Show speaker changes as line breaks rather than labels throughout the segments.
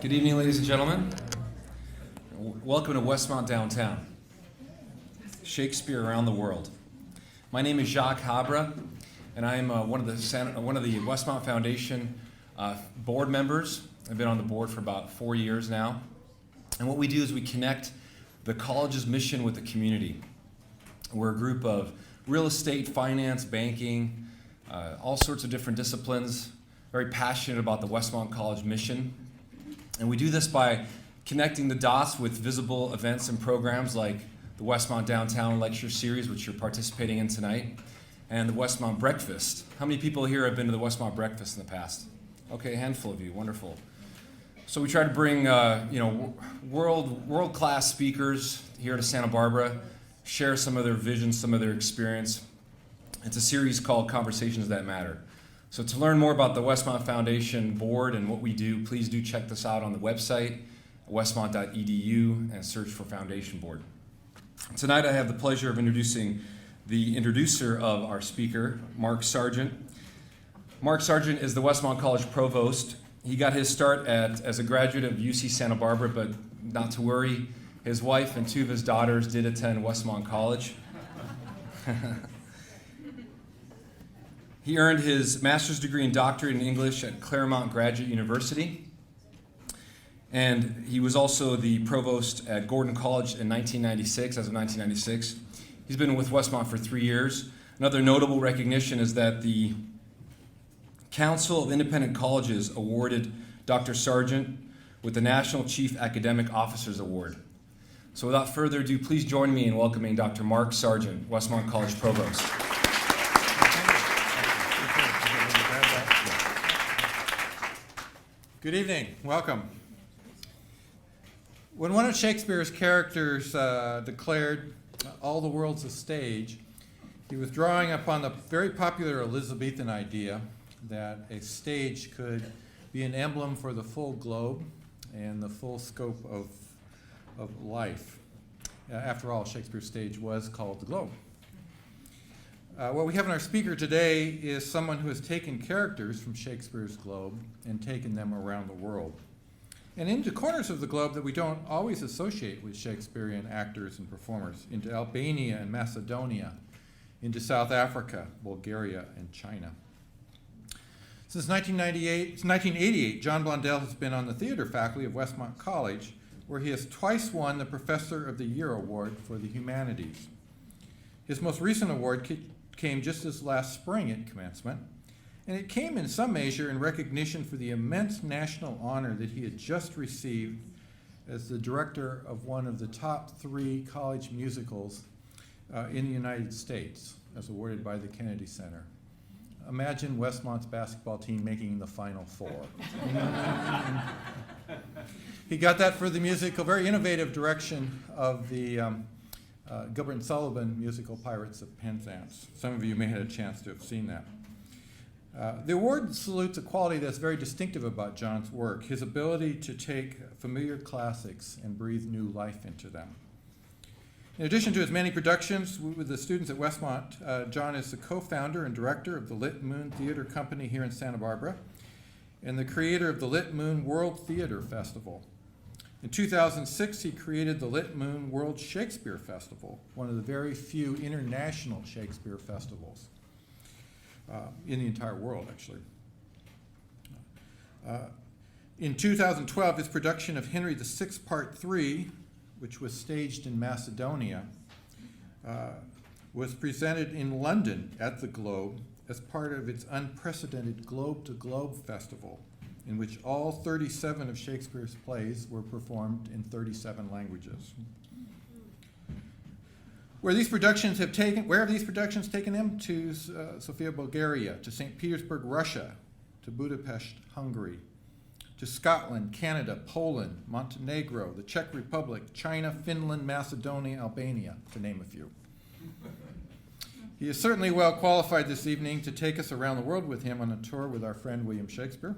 Good evening, ladies and gentlemen. Welcome to Westmont downtown. Shakespeare around the world. My name is Jacques Habre, and I am one of the Westmont Foundation board members. I've been on the board for about 4 years now. And what we do is we connect the college's mission with the community. We're a group of real estate, finance, banking, all sorts of different disciplines, very passionate about the Westmont College mission. And we do this by connecting the dots with visible events and programs like the Westmont Downtown Lecture Series, which you're participating in tonight, and the Westmont Breakfast. How many people here have been to the Westmont Breakfast in the past? Okay, a handful of you, wonderful. So we try to bring world-class speakers here to Santa Barbara, share some of their vision, some of their experience. It's a series called Conversations That Matter. So to learn more about the Westmont Foundation board and what we do, please do check this out on the website, westmont.edu, and search for Foundation Board. Tonight I have the pleasure of introducing the introducer of our speaker, Mark Sargent. Mark Sargent is the Westmont College Provost. He got his start as a graduate of UC Santa Barbara, but not to worry, his wife and two of his daughters did attend Westmont College. He earned his master's degree and doctorate in English at Claremont Graduate University. And he was also the provost at Gordon College in 1996, as of 1996. He's been with Westmont for 3 years. Another notable recognition is that the Council of Independent Colleges awarded Dr. Sargent with the National Chief Academic Officers Award. So without further ado, please join me in welcoming Dr. Mark Sargent, Westmont College Provost.
Good evening. Welcome. When one of Shakespeare's characters declared, "All the world's a stage," he was drawing upon the very popular Elizabethan idea that a stage could be an emblem for the full globe and the full scope of life. After all, Shakespeare's stage was called the globe. What we have in our speaker today is someone who has taken characters from Shakespeare's globe and taken them around the world, and into corners of the globe that we don't always associate with Shakespearean actors and performers, into Albania and Macedonia, into South Africa, Bulgaria, and China. Since 1988, John Blondell has been on the theater faculty of Westmont College, where he has twice won the Professor of the Year Award for the Humanities. His most recent award came just this last spring at commencement, and it came in some measure in recognition for the immense national honor that he had just received as the director of one of the top 3 college musicals in the United States, as awarded by the Kennedy Center. Imagine Westmont's basketball team making the Final Four. He got that for the musical, very innovative direction of the Gilbert and Sullivan musical Pirates of Penzance. Some of you may have had a chance to have seen that. The award salutes a quality that's very distinctive about John's work, his ability to take familiar classics and breathe new life into them. In addition to his many productions with the students at Westmont, John is the co-founder and director of the Lit Moon Theater Company here in Santa Barbara, and the creator of the Lit Moon World Theater Festival. In 2006, he created the Lit Moon World Shakespeare Festival, one of the very few international Shakespeare festivals in the entire world, actually. In 2012, his production of Henry VI Part 3, which was staged in Macedonia, was presented in London at the Globe as part of its unprecedented Globe to Globe Festival, in which all 37 of Shakespeare's plays were performed in 37 languages. Where have these productions taken him? To Sofia, Bulgaria, to St. Petersburg, Russia, to Budapest, Hungary, to Scotland, Canada, Poland, Montenegro, the Czech Republic, China, Finland, Macedonia, Albania, to name a few. He is certainly well qualified this evening to take us around the world with him on a tour with our friend William Shakespeare,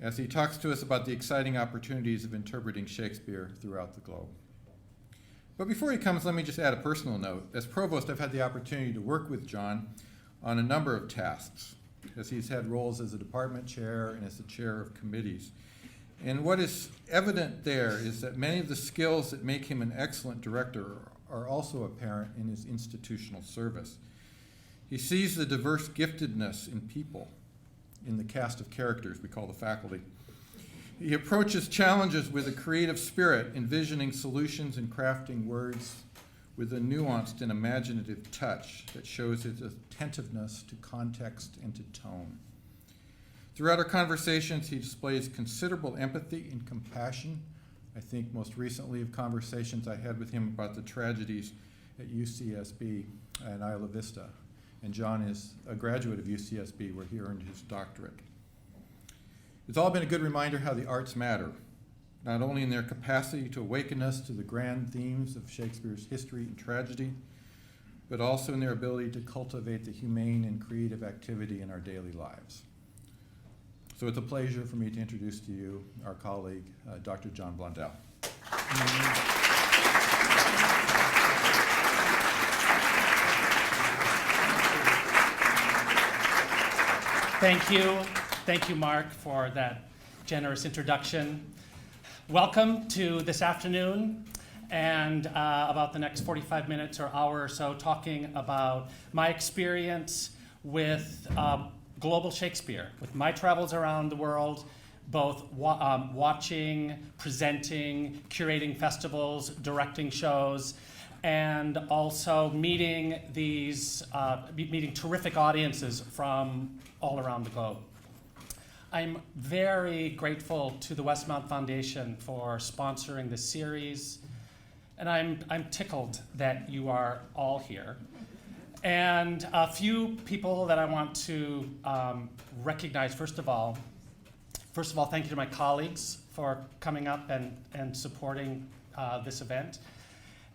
as he talks to us about the exciting opportunities of interpreting Shakespeare throughout the globe. But before he comes, let me just add a personal note. As provost, I've had the opportunity to work with John on a number of tasks, as he's had roles as a department chair and as the chair of committees. And what is evident there is that many of the skills that make him an excellent director are also apparent in his institutional service. He sees the diverse giftedness in people, in the cast of characters we call the faculty. He approaches challenges with a creative spirit, envisioning solutions and crafting words with a nuanced and imaginative touch that shows his attentiveness to context and to tone. Throughout our conversations, he displays considerable empathy and compassion. I think most recently of conversations I had with him about the tragedies at UCSB and Isla Vista. And John is a graduate of UCSB where he earned his doctorate. It's all been a good reminder how the arts matter, not only in their capacity to awaken us to the grand themes of Shakespeare's history and tragedy, but also in their ability to cultivate the humane and creative activity in our daily lives. So it's a pleasure for me to introduce to you our colleague, Dr. John Blondell.
Thank you. Thank you, Mark, for that generous introduction. Welcome to this afternoon and about the next 45 minutes or hour or so talking about my experience with global Shakespeare, with my travels around the world, both watching, presenting, curating festivals, directing shows, and also meeting terrific audiences from all around the globe. I'm very grateful to the Westmont Foundation for sponsoring this series, and I'm tickled that you are all here. And a few people that I want to recognize. First of all, thank you to my colleagues for coming up and supporting this event,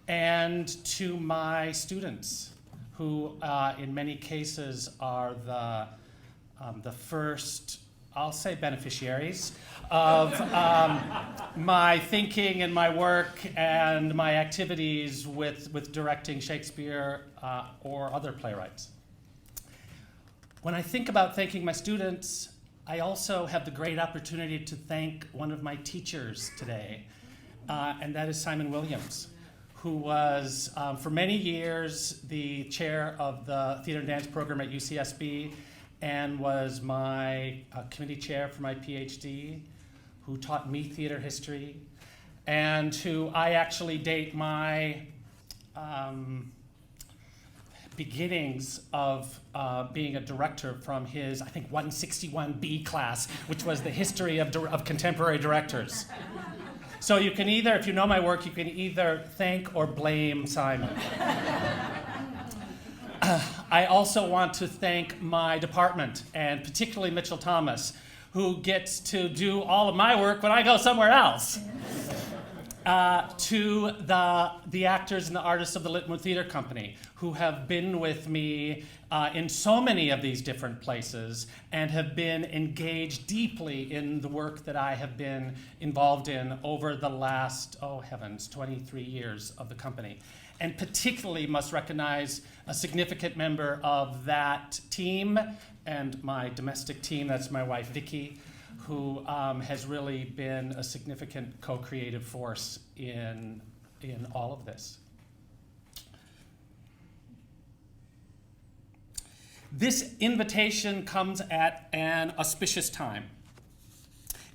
and to my students, who in many cases are the first, I'll say, beneficiaries of my thinking and my work and my activities with directing Shakespeare or other playwrights. When I think about thanking my students, I also have the great opportunity to thank one of my teachers today, and that is Simon Williams, who was for many years the chair of the theater and dance program at UCSB, and was my committee chair for my PhD, who taught me theater history, and who I actually date my beginnings of being a director from his, I think, 161B class, which was the history of contemporary directors. So you can either, if you know my work, you can either thank or blame Simon. I also want to thank my department, and particularly Mitchell Thomas, who gets to do all of my work when I go somewhere else. To the actors and the artists of the Westmont Theater Company, who have been with me in so many of these different places and have been engaged deeply in the work that I have been involved in over the last, 23 years of the company. And particularly must recognize a significant member of that team and my domestic team, that's my wife, Vicki, who has really been a significant co-creative force in all of this. This invitation comes at an auspicious time.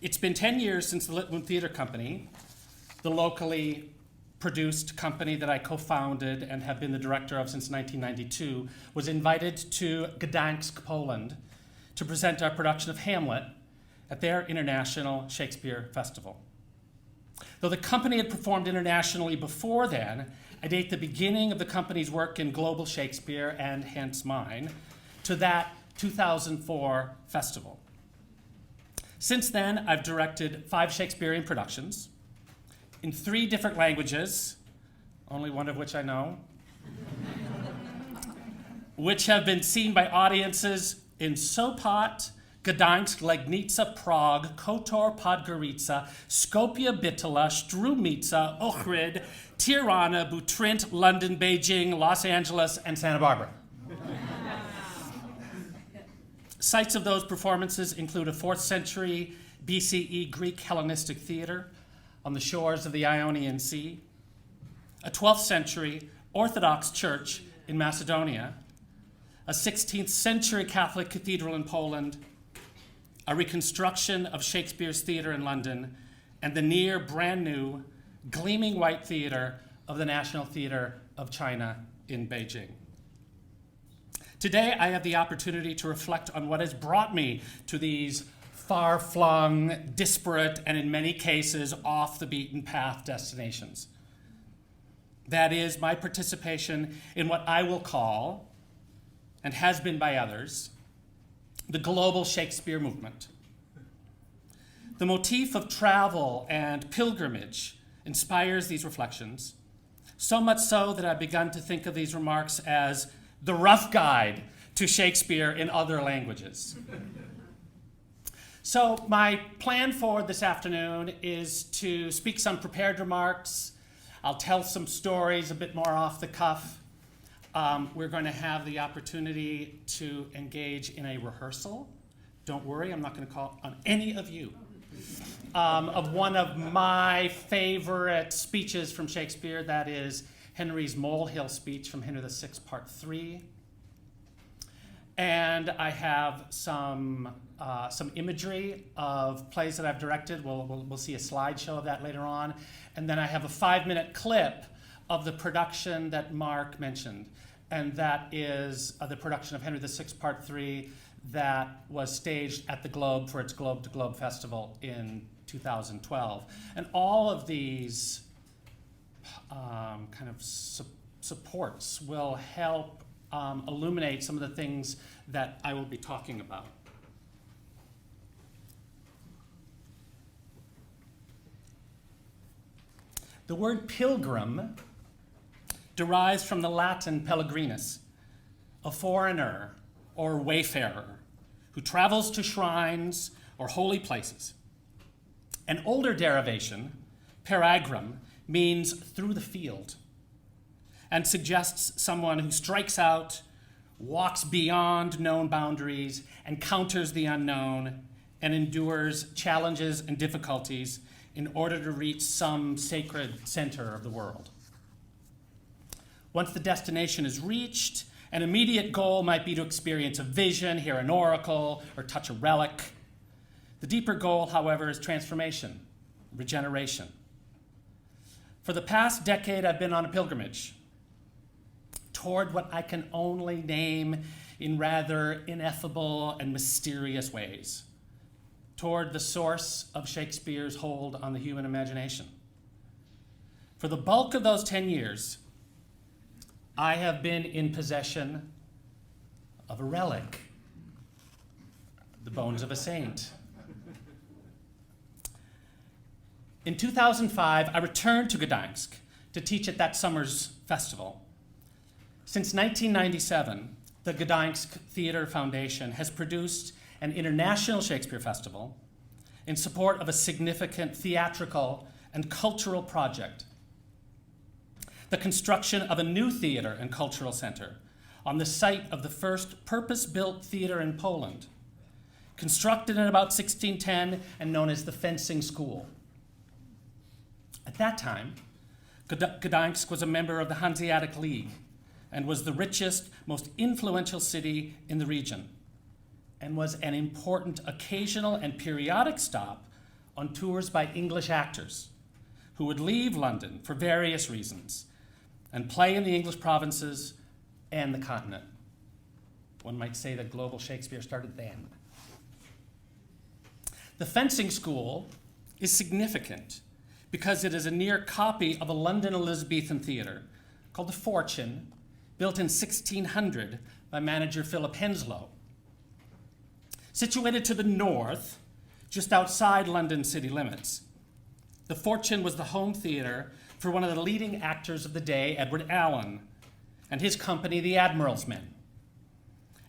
It's been 10 years since the Westmont Theater Company, the locally produced company that I co-founded and have been the director of since 1992, was invited to Gdańsk, Poland, to present our production of Hamlet at their International Shakespeare Festival. Though the company had performed internationally before then, I date the beginning of the company's work in global Shakespeare, and hence mine, to that 2004 festival. Since then, I've directed 5 Shakespearean productions in 3 different languages, only one of which I know, which have been seen by audiences in Sopot, Gdańsk, Legnica, Prague, Kotor, Podgorica, Skopje, Bitola, Strumica, Ohrid, Tirana, Butrint, London, Beijing, Los Angeles, and Santa Barbara. Sites of those performances include a 4th century BCE Greek Hellenistic theater on the shores of the Ionian Sea, a 12th century Orthodox church in Macedonia, a 16th century Catholic cathedral in Poland, a reconstruction of Shakespeare's theater in London, and the near brand new gleaming white theater of the National Theater of China in Beijing. Today, I have the opportunity to reflect on what has brought me to these far-flung, disparate, and in many cases, off-the-beaten-path destinations. That is my participation in what I will call, and has been by others, the global Shakespeare movement. The motif of travel and pilgrimage inspires these reflections, so much so that I've begun to think of these remarks as the rough guide to Shakespeare in other languages. So my plan for this afternoon is to speak some prepared remarks. I'll tell some stories a bit more off the cuff. We're going to have the opportunity to engage in a rehearsal. Don't worry, I'm not going to call on any of you. Of one of my favorite speeches from Shakespeare, that is Henry's Molehill speech from Henry VI, Part 3. And I have some imagery of plays that I've directed. We'll see a slideshow of that later on. And then I have a 5-minute clip of the production that Mark mentioned. And that is the production of Henry VI, Part 3 that was staged at the Globe for its Globe to Globe Festival in 2012. And all of these kind of supports will help illuminate some of the things that I will be talking about. The word pilgrim derives from the Latin pellegrinus, a foreigner or wayfarer who travels to shrines or holy places. An older derivation, peragrum, means through the field and suggests someone who strikes out, walks beyond known boundaries, encounters the unknown, and endures challenges and difficulties in order to reach some sacred center of the world. Once the destination is reached, an immediate goal might be to experience a vision, hear an oracle, or touch a relic. The deeper goal, however, is transformation, regeneration. For the past decade, I've been on a pilgrimage toward what I can only name in rather ineffable and mysterious ways, toward the source of Shakespeare's hold on the human imagination. For the bulk of those 10 years, I have been in possession of a relic, the bones of a saint. In 2005, I returned to Gdańsk to teach at that summer's festival. Since 1997, the Gdańsk Theatre Foundation has produced an international Shakespeare festival in support of a significant theatrical and cultural project, the construction of a new theater and cultural center on the site of the first purpose-built theater in Poland, constructed in about 1610 and known as the Fencing School. At that time, Gdańsk was a member of the Hanseatic League and was the richest, most influential city in the region, and was an important occasional and periodic stop on tours by English actors who would leave London for various reasons and play in the English provinces and the continent. One might say that global Shakespeare started then. The Fencing School is significant because it is a near copy of a London Elizabethan theatre called the Fortune, built in 1600 by manager Philip Henslowe. Situated to the north, just outside London city limits, the Fortune was the home theatre for one of the leading actors of the day, Edward Allen, and his company, the Admiral's Men.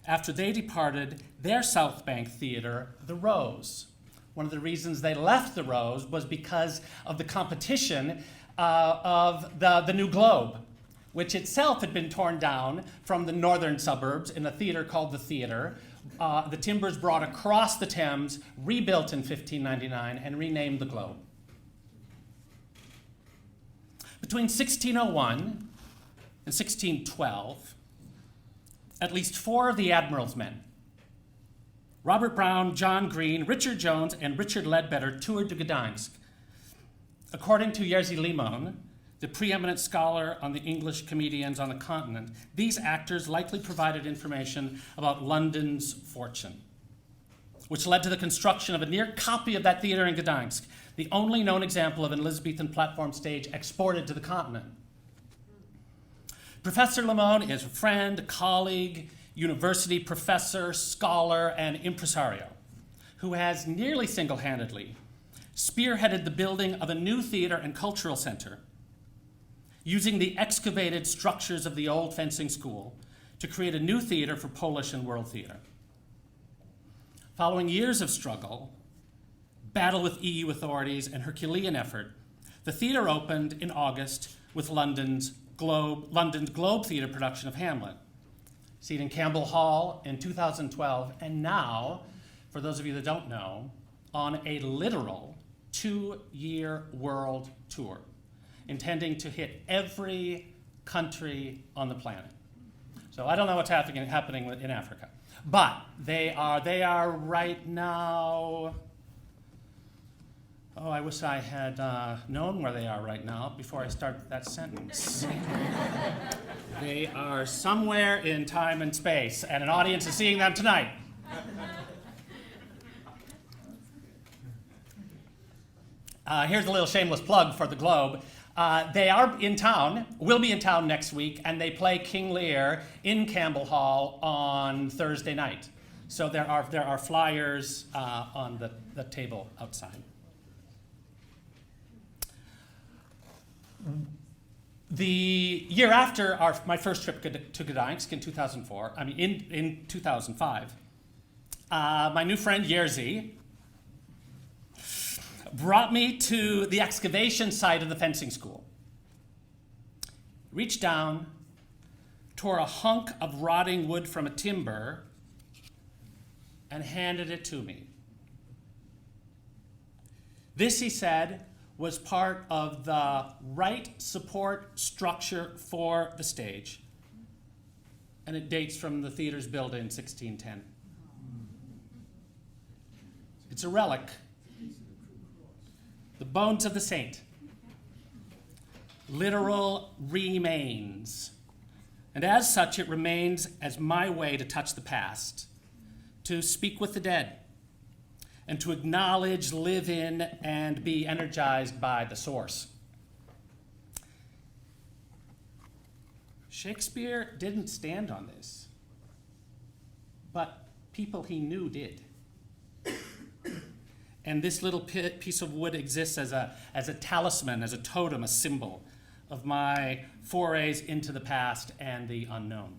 After they departed their South Bank theatre, the Rose. One of the reasons they left the Rose was because of the competition of the New Globe, which itself had been torn down from the northern suburbs in a theater called the Theater, the timbers brought across the Thames, rebuilt in 1599, and renamed the Globe. Between 1601 and 1612, at least 4 of the Admiral's men, Robert Brown, John Green, Richard Jones, and Richard Ledbetter, toured to Gdansk. According to Jerzy Limon, the preeminent scholar on the English comedians on the continent, these actors likely provided information about London's fortune, which led to the construction of a near copy of that theater in Gdansk, the only known example of an Elizabethan platform stage exported to the continent. Professor Limon is a friend, colleague, university professor, scholar, and impresario who has nearly single-handedly spearheaded the building of a new theater and cultural center using the excavated structures of the old fencing school to create a new theater for Polish and world theater. Following years of struggle, battle with EU authorities, and Herculean effort, the theater opened in August with London's Globe Theatre production of Hamlet, seen in Campbell Hall in 2012, and now, for those of you that don't know, on a literal 2-year world tour, intending to hit every country on the planet. So I don't know what's happening in Africa, but they are right now. Oh, I wish I had known where they are right now before I start that sentence. They are somewhere in time and space, and an audience is seeing them tonight. Here's a little shameless plug for the Globe. They are in town, will be in town next week, and they play King Lear in Campbell Hall on Thursday night. So there are flyers on the table outside. The year after my first trip to Gdansk in 2004, in 2005, my new friend Jerzy brought me to the excavation site of the fencing school. Reached down, tore a hunk of rotting wood from a timber, and handed it to me. This, he said, was part of the right support structure for the stage, and it dates from the theater's build in 1610. It's a relic. The bones of the saint. Literal remains. And as such, it remains as my way to touch the past, to speak with the dead, and to acknowledge, live in, and be energized by the source. Shakespeare didn't stand on this, but people he knew did. And this little piece of wood exists as a talisman, as a totem, a symbol of my forays into the past and the unknown.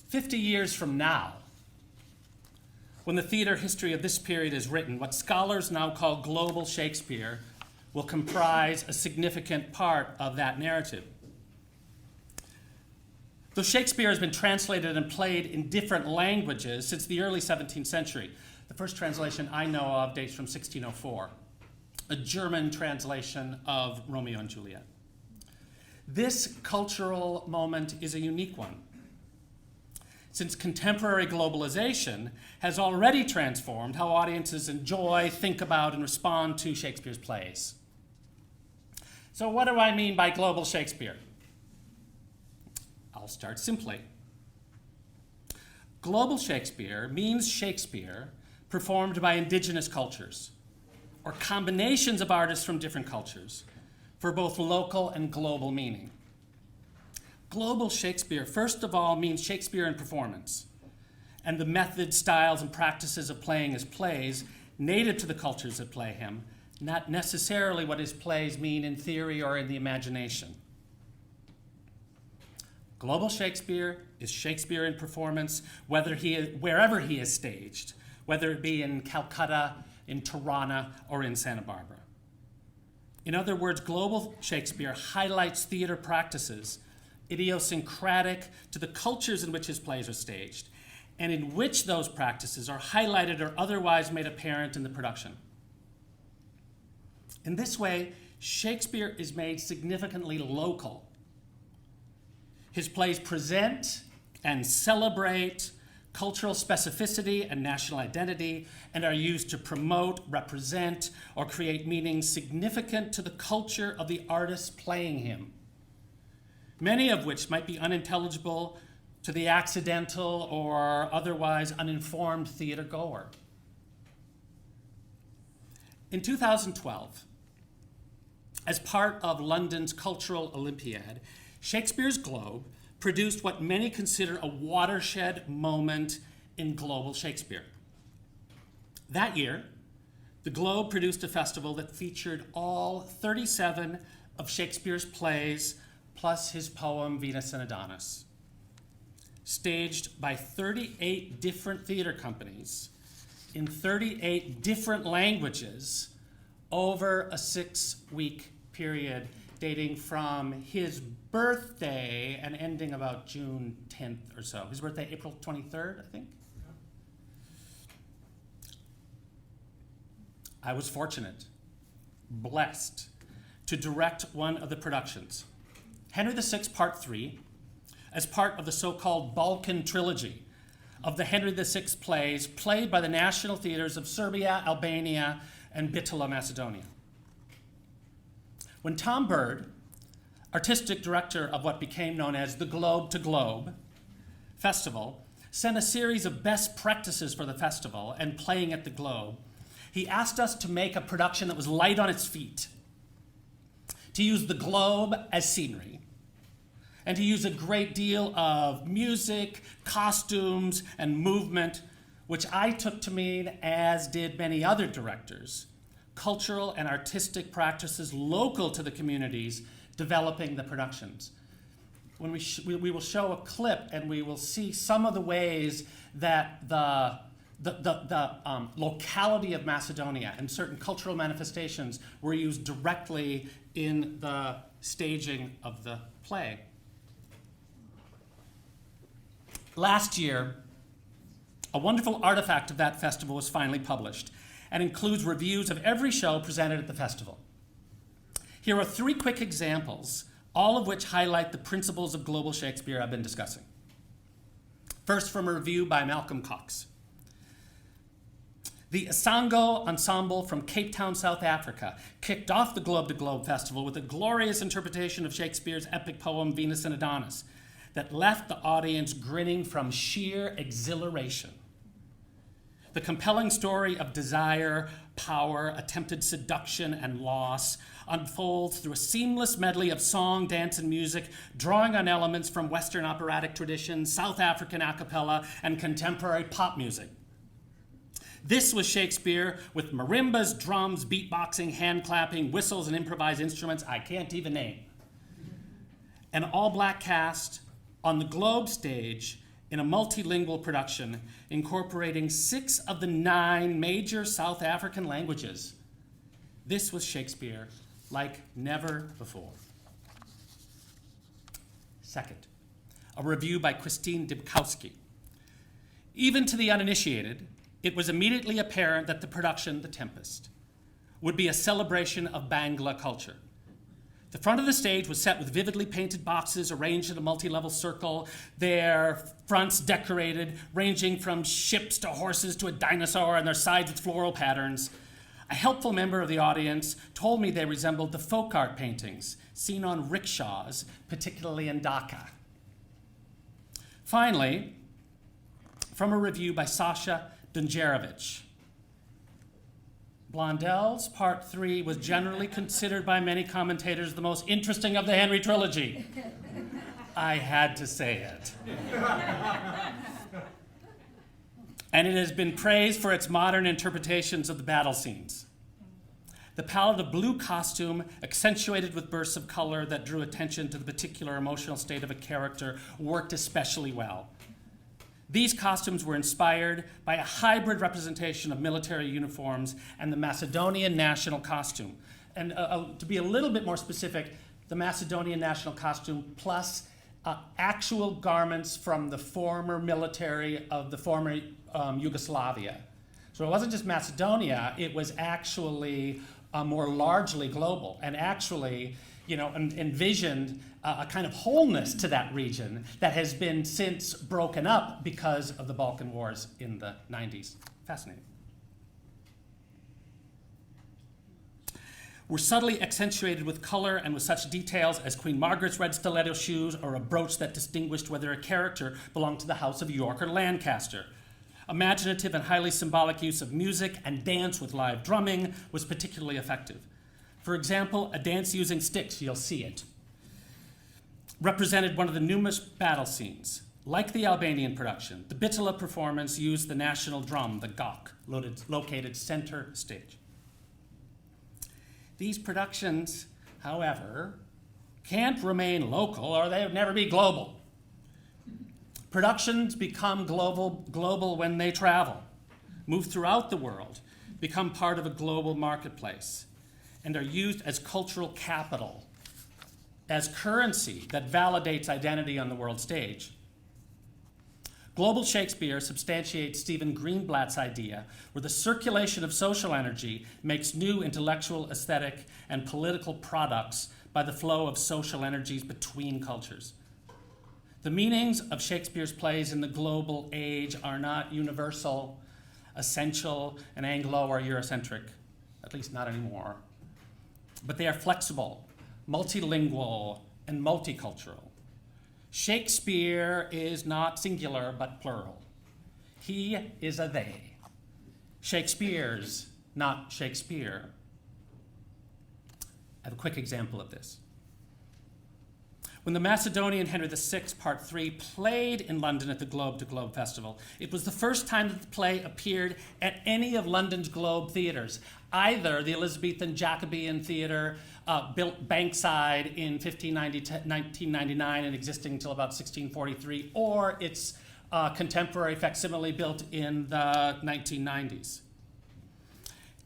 "50 years from now, when the theater history of this period is written, what scholars now call global Shakespeare will comprise a significant part of that narrative. Though Shakespeare has been translated and played in different languages since the early 17th century, the first translation I know of dates from 1604, a German translation of Romeo and Juliet. This cultural moment is a unique one, since contemporary globalization has already transformed how audiences enjoy, think about, and respond to Shakespeare's plays. So what do I mean by global Shakespeare? I'll start simply. Global Shakespeare means Shakespeare performed by indigenous cultures, or combinations of artists from different cultures, for both local and global meaning. Global Shakespeare, first of all, means Shakespeare in performance, and the methods, styles, and practices of playing his plays native to the cultures that play him, not necessarily what his plays mean in theory or in the imagination. Global Shakespeare is Shakespeare in performance, wherever he is staged, whether it be in Calcutta, in Tirana, or in Santa Barbara. In other words, global Shakespeare highlights theater practices idiosyncratic to the cultures in which his plays are staged, and in which those practices are highlighted or otherwise made apparent in the production. In this way, Shakespeare is made significantly local. His plays present and celebrate cultural specificity and national identity, and are used to promote, represent, or create meaning significant to the culture of the artists playing him, many of which might be unintelligible to the accidental or otherwise uninformed theater goer. In 2012, as part of London's Cultural Olympiad, Shakespeare's Globe produced what many consider a watershed moment in global Shakespeare. That year, the Globe produced a festival that featured all 37 of Shakespeare's plays, plus his poem Venus and Adonis, staged by 38 different theater companies in 38 different languages over a 6-week period dating from his birthday and ending about June 10th or so. His birthday, April 23rd, I think? I was fortunate, blessed, to direct one of the productions, Henry VI Part 3, as part of the so-called Balkan trilogy of the Henry VI plays played by the national theaters of Serbia, Albania, and Bitola, Macedonia. When Tom Bird, artistic director of what became known as the Globe to Globe Festival, sent a series of best practices for the festival and playing at the Globe, he asked us to make a production that was light on its feet, to use the Globe as scenery, and to use a great deal of music, costumes, and movement, which I took to mean, as did many other directors, cultural and artistic practices local to the communities developing the productions. When we will show a clip, and we will see some of the ways that the locality of Macedonia and certain cultural manifestations were used directly in the staging of the play. Last year, a wonderful artifact of that festival was finally published and includes reviews of every show presented at the festival. Here are 3 quick examples, all of which highlight the principles of global Shakespeare I've been discussing. First, from a review by Malcolm Cox. The Isango Ensemble from Cape Town, South Africa, kicked off the Globe to Globe Festival with a glorious interpretation of Shakespeare's epic poem Venus and Adonis that left the audience grinning from sheer exhilaration. The compelling story of desire, power, attempted seduction, and loss unfolds through a seamless medley of song, dance, and music, drawing on elements from Western operatic traditions, South African a cappella, and contemporary pop music. This was Shakespeare with marimbas, drums, beatboxing, hand clapping, whistles, and improvised instruments I can't even name. An all-black cast on the Globe stage in a multilingual production incorporating 6 of the 9 major South African languages. This was Shakespeare like never before. Second, a review by Christine Dybkowski. Even to the uninitiated, it was immediately apparent that the production, The Tempest, would be a celebration of Bangla culture. The front of the stage was set with vividly painted boxes arranged in a multi-level circle, their fronts decorated, ranging from ships to horses to a dinosaur, and their sides with floral patterns. A helpful member of the audience told me they resembled the folk art paintings seen on rickshaws, particularly in Dhaka. Finally, from a review by Sasha Dunjerovich, Blondell's Part 3 was generally considered by many commentators the most interesting of the Henry trilogy. I had to say it. And it has been praised for its modern interpretations of the battle scenes. The palette of blue costume, accentuated with bursts of color that drew attention to the particular emotional state of a character, worked especially well. These costumes were inspired by a hybrid representation of military uniforms and the Macedonian national costume. And to be a little bit more specific, the Macedonian national costume plus actual garments from the former military of the former Yugoslavia. So it wasn't just Macedonia, it was actually more largely global, and actually, envisioned a kind of wholeness to that region that has been since broken up because of the Balkan Wars in the 90s. Fascinating. Were subtly accentuated with color and with such details as Queen Margaret's red stiletto shoes or a brooch that distinguished whether a character belonged to the House of York or Lancaster. Imaginative and highly symbolic use of music and dance with live drumming was particularly effective. For example, a dance using sticks, you'll see it, represented one of the numerous battle scenes. Like the Albanian production, the Bitola performance used the national drum, the gok, located center stage. These productions, however, can't remain local or they would never be global. Productions become global when they travel, move throughout the world, become part of a global marketplace, and are used as cultural capital, as currency that validates identity on the world stage. Global Shakespeare substantiates Stephen Greenblatt's idea where the circulation of social energy makes new intellectual, aesthetic, and political products by the flow of social energies between cultures. The meanings of Shakespeare's plays in the global age are not universal, essential, and Anglo or Eurocentric, at least not anymore. But they are flexible, multilingual, and multicultural. Shakespeare is not singular, but plural. He is a they. Shakespeare's not Shakespeare. I have a quick example of this. When the Macedonian Henry VI, Part 3, played in London at the Globe to Globe Festival, it was the first time that the play appeared at any of London's Globe theaters, either the Elizabethan Jacobean Theatre, built Bankside in 1999 and existing until about 1643, or its contemporary facsimile built in the 1990s.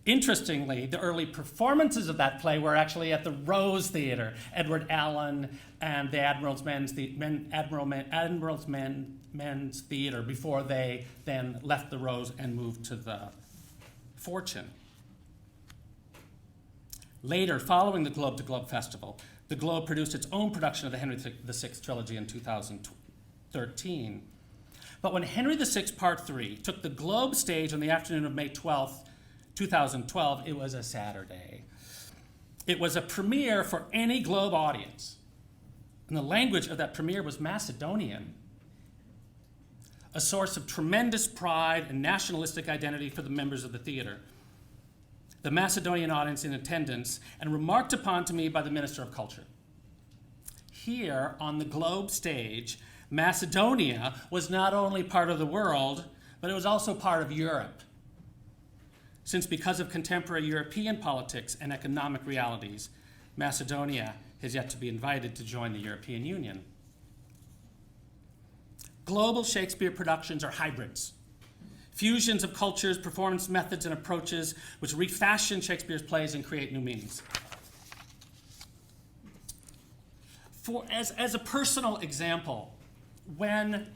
Interestingly, the early performances of that play were actually at the Rose Theatre, Edward Allen and the Admiral's Men's Theatre, before they then left the Rose and moved to the Fortune. Later, following the Globe to Globe Festival, the Globe produced its own production of the Henry VI trilogy in 2013. But when Henry VI Part 3 took the Globe stage on the afternoon of May 12th, 2012, it was a Saturday. It was a premiere for any Globe audience. And the language of that premiere was Macedonian, a source of tremendous pride and nationalistic identity for the members of the theater. The Macedonian audience in attendance, and remarked upon to me by the Minister of Culture. Here on the Globe stage, Macedonia was not only part of the world, but it was also part of Europe. Since because of contemporary European politics and economic realities, Macedonia has yet to be invited to join the European Union. Global Shakespeare productions are hybrids. Fusions of cultures, performance methods, and approaches which refashion Shakespeare's plays and create new meanings. As a personal example, when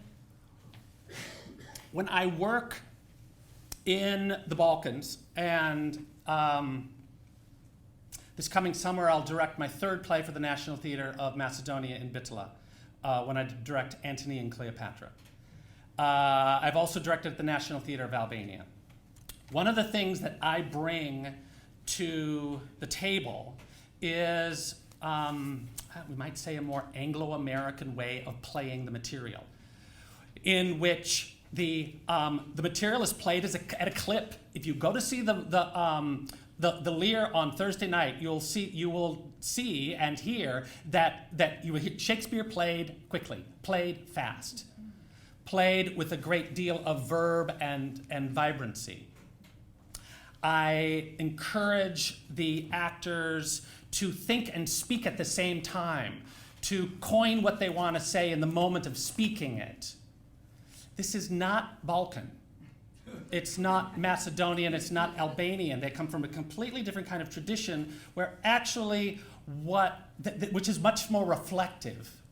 I work in the Balkans, and this coming summer I'll direct my third play for the National Theatre of Macedonia in Bitola, when I direct Antony and Cleopatra. I've also directed at the National Theatre of Albania. One of the things that I bring to the table is, we might say, a more Anglo-American way of playing the material, in which the material is played at a clip. If you go to see the Lear on Thursday night, you will see and hear that Shakespeare played quickly, played fast, played with a great deal of verb and vibrancy. I encourage the actors to think and speak at the same time, to coin what they want to say in the moment of speaking it. This is not Balkan. It's not Macedonian, it's not Albanian. They come from a completely different kind of tradition where actually which is much more reflective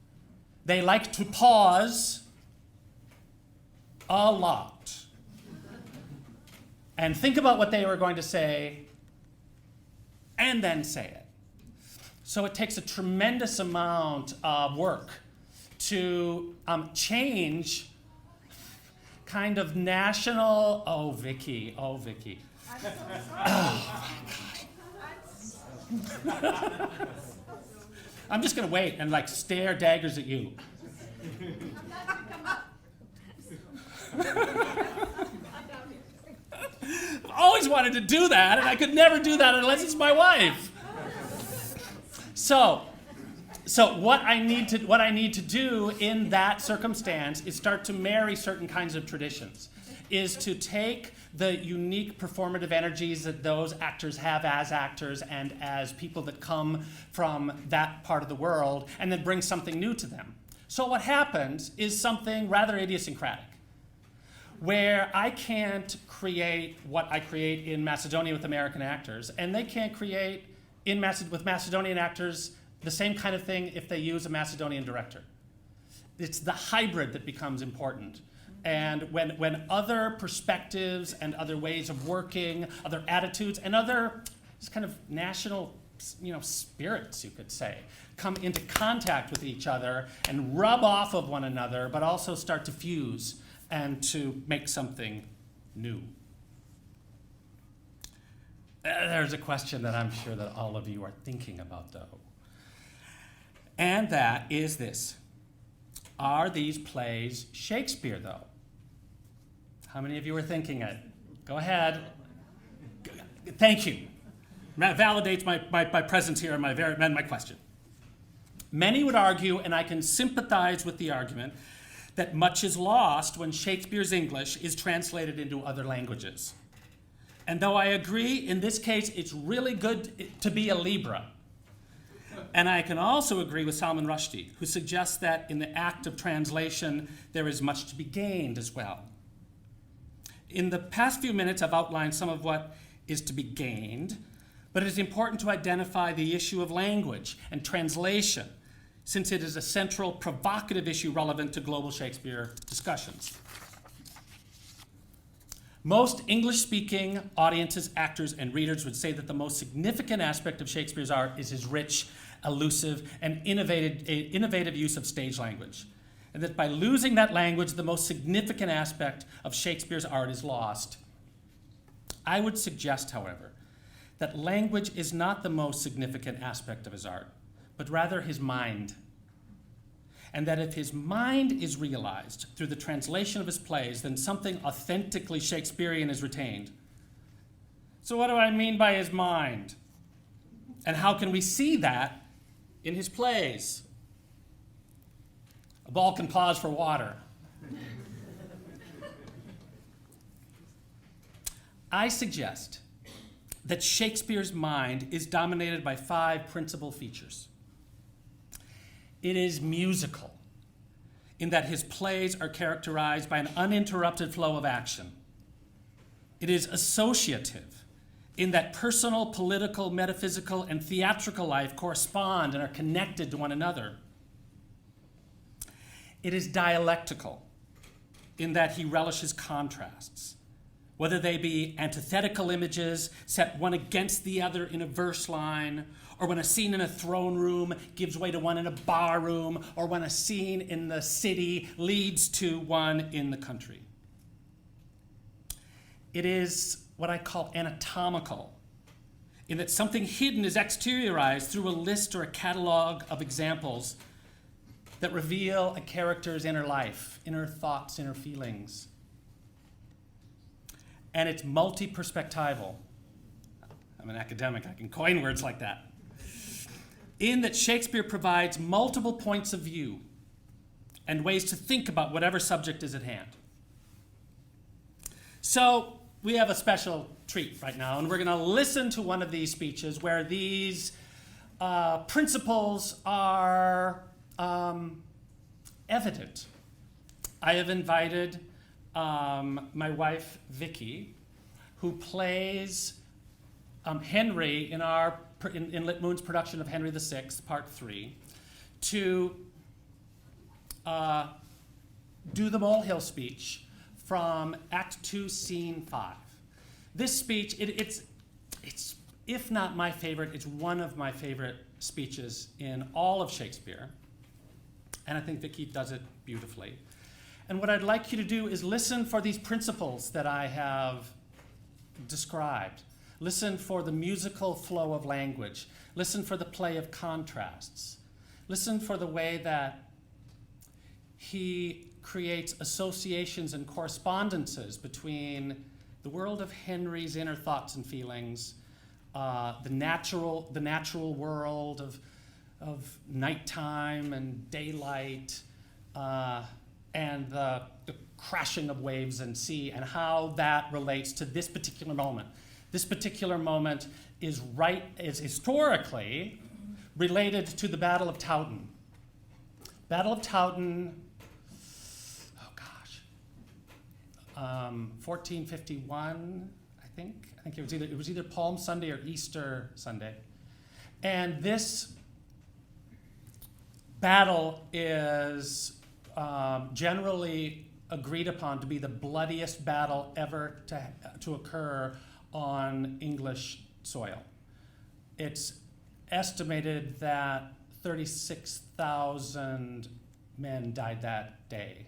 they like to pause a lot and think about what they were going to say and then say it. So it takes a tremendous amount of work to change kind of national, oh, Vicky.
I'm so sorry.
I'm just gonna wait and like stare daggers at you. I've always wanted to do that, and I could never do that unless it's my wife. So what I need to do in that circumstance is start to marry certain kinds of traditions, is to take the unique performative energies that those actors have as actors and as people that come from that part of the world, and then bring something new to them. So what happens is something rather idiosyncratic, where I can't create what I create in Macedonia with American actors, and they can't create with Macedonian actors the same kind of thing if they use a Macedonian director. It's the hybrid that becomes important. And when other perspectives and other ways of working, other attitudes, and other just kind of national, spirits, you could say, come into contact with each other and rub off of one another, but also start to fuse and to make something new. There's a question that I'm sure that all of you are thinking about, though. And that is this. Are these plays Shakespeare, though? How many of you are thinking it? Go ahead. Thank you. That validates my presence here and my question. Many would argue, and I can sympathize with the argument, that much is lost when Shakespeare's English is translated into other languages. And though I agree, in this case, it's really good to be a Libra. And I can also agree with Salman Rushdie, who suggests that in the act of translation, there is much to be gained as well. In the past few minutes, I've outlined some of what is to be gained, but it is important to identify the issue of language and translation, since it is a central provocative issue relevant to global Shakespeare discussions. Most English-speaking audiences, actors, and readers would say that the most significant aspect of Shakespeare's art is his rich, elusive, and innovative use of stage language. And that by losing that language, the most significant aspect of Shakespeare's art is lost. I would suggest, however, that language is not the most significant aspect of his art, but rather his mind. And that if his mind is realized through the translation of his plays, then something authentically Shakespearean is retained. So what do I mean by his mind? And how can we see that in his plays? A ball can pause for water. I suggest that Shakespeare's mind is dominated by 5 principal features. It is musical, in that his plays are characterized by an uninterrupted flow of action. It is associative, in that personal, political, metaphysical, and theatrical life correspond and are connected to one another. It is dialectical, in that he relishes contrasts, whether they be antithetical images set one against the other in a verse line, or when a scene in a throne room gives way to one in a bar room, or when a scene in the city leads to one in the country. It is what I call anatomical, in that something hidden is exteriorized through a list or a catalog of examples that reveal a character's inner life, inner thoughts, inner feelings. And it's multi-perspectival. I'm an academic, I can coin words like that. In that Shakespeare provides multiple points of view and ways to think about whatever subject is at hand. So we have a special treat right now, and we're going to listen to one of these speeches where these principles are evident. I have invited my wife, Vicky, who plays Henry in Lit Moon's production of Henry VI, Part 3, to do the Molehill speech from Act 2, Scene 5. This speech, it's if not my favorite, it's one of my favorite speeches in all of Shakespeare. And I think Vicky does it beautifully. And what I'd like you to do is listen for these principles that I have described. Listen for the musical flow of language. Listen for the play of contrasts. Listen for the way that he creates associations and correspondences between the world of Henry's inner thoughts and feelings, the natural world of nighttime and daylight, and the crashing of waves and sea, and how that relates to this particular moment. This particular moment is historically related to the Battle of Towton. Battle of Towton, 1451, I think. I think it was either Palm Sunday or Easter Sunday. And this battle is generally agreed upon to be the bloodiest battle ever to occur on English soil. It's estimated that 36,000 men died that day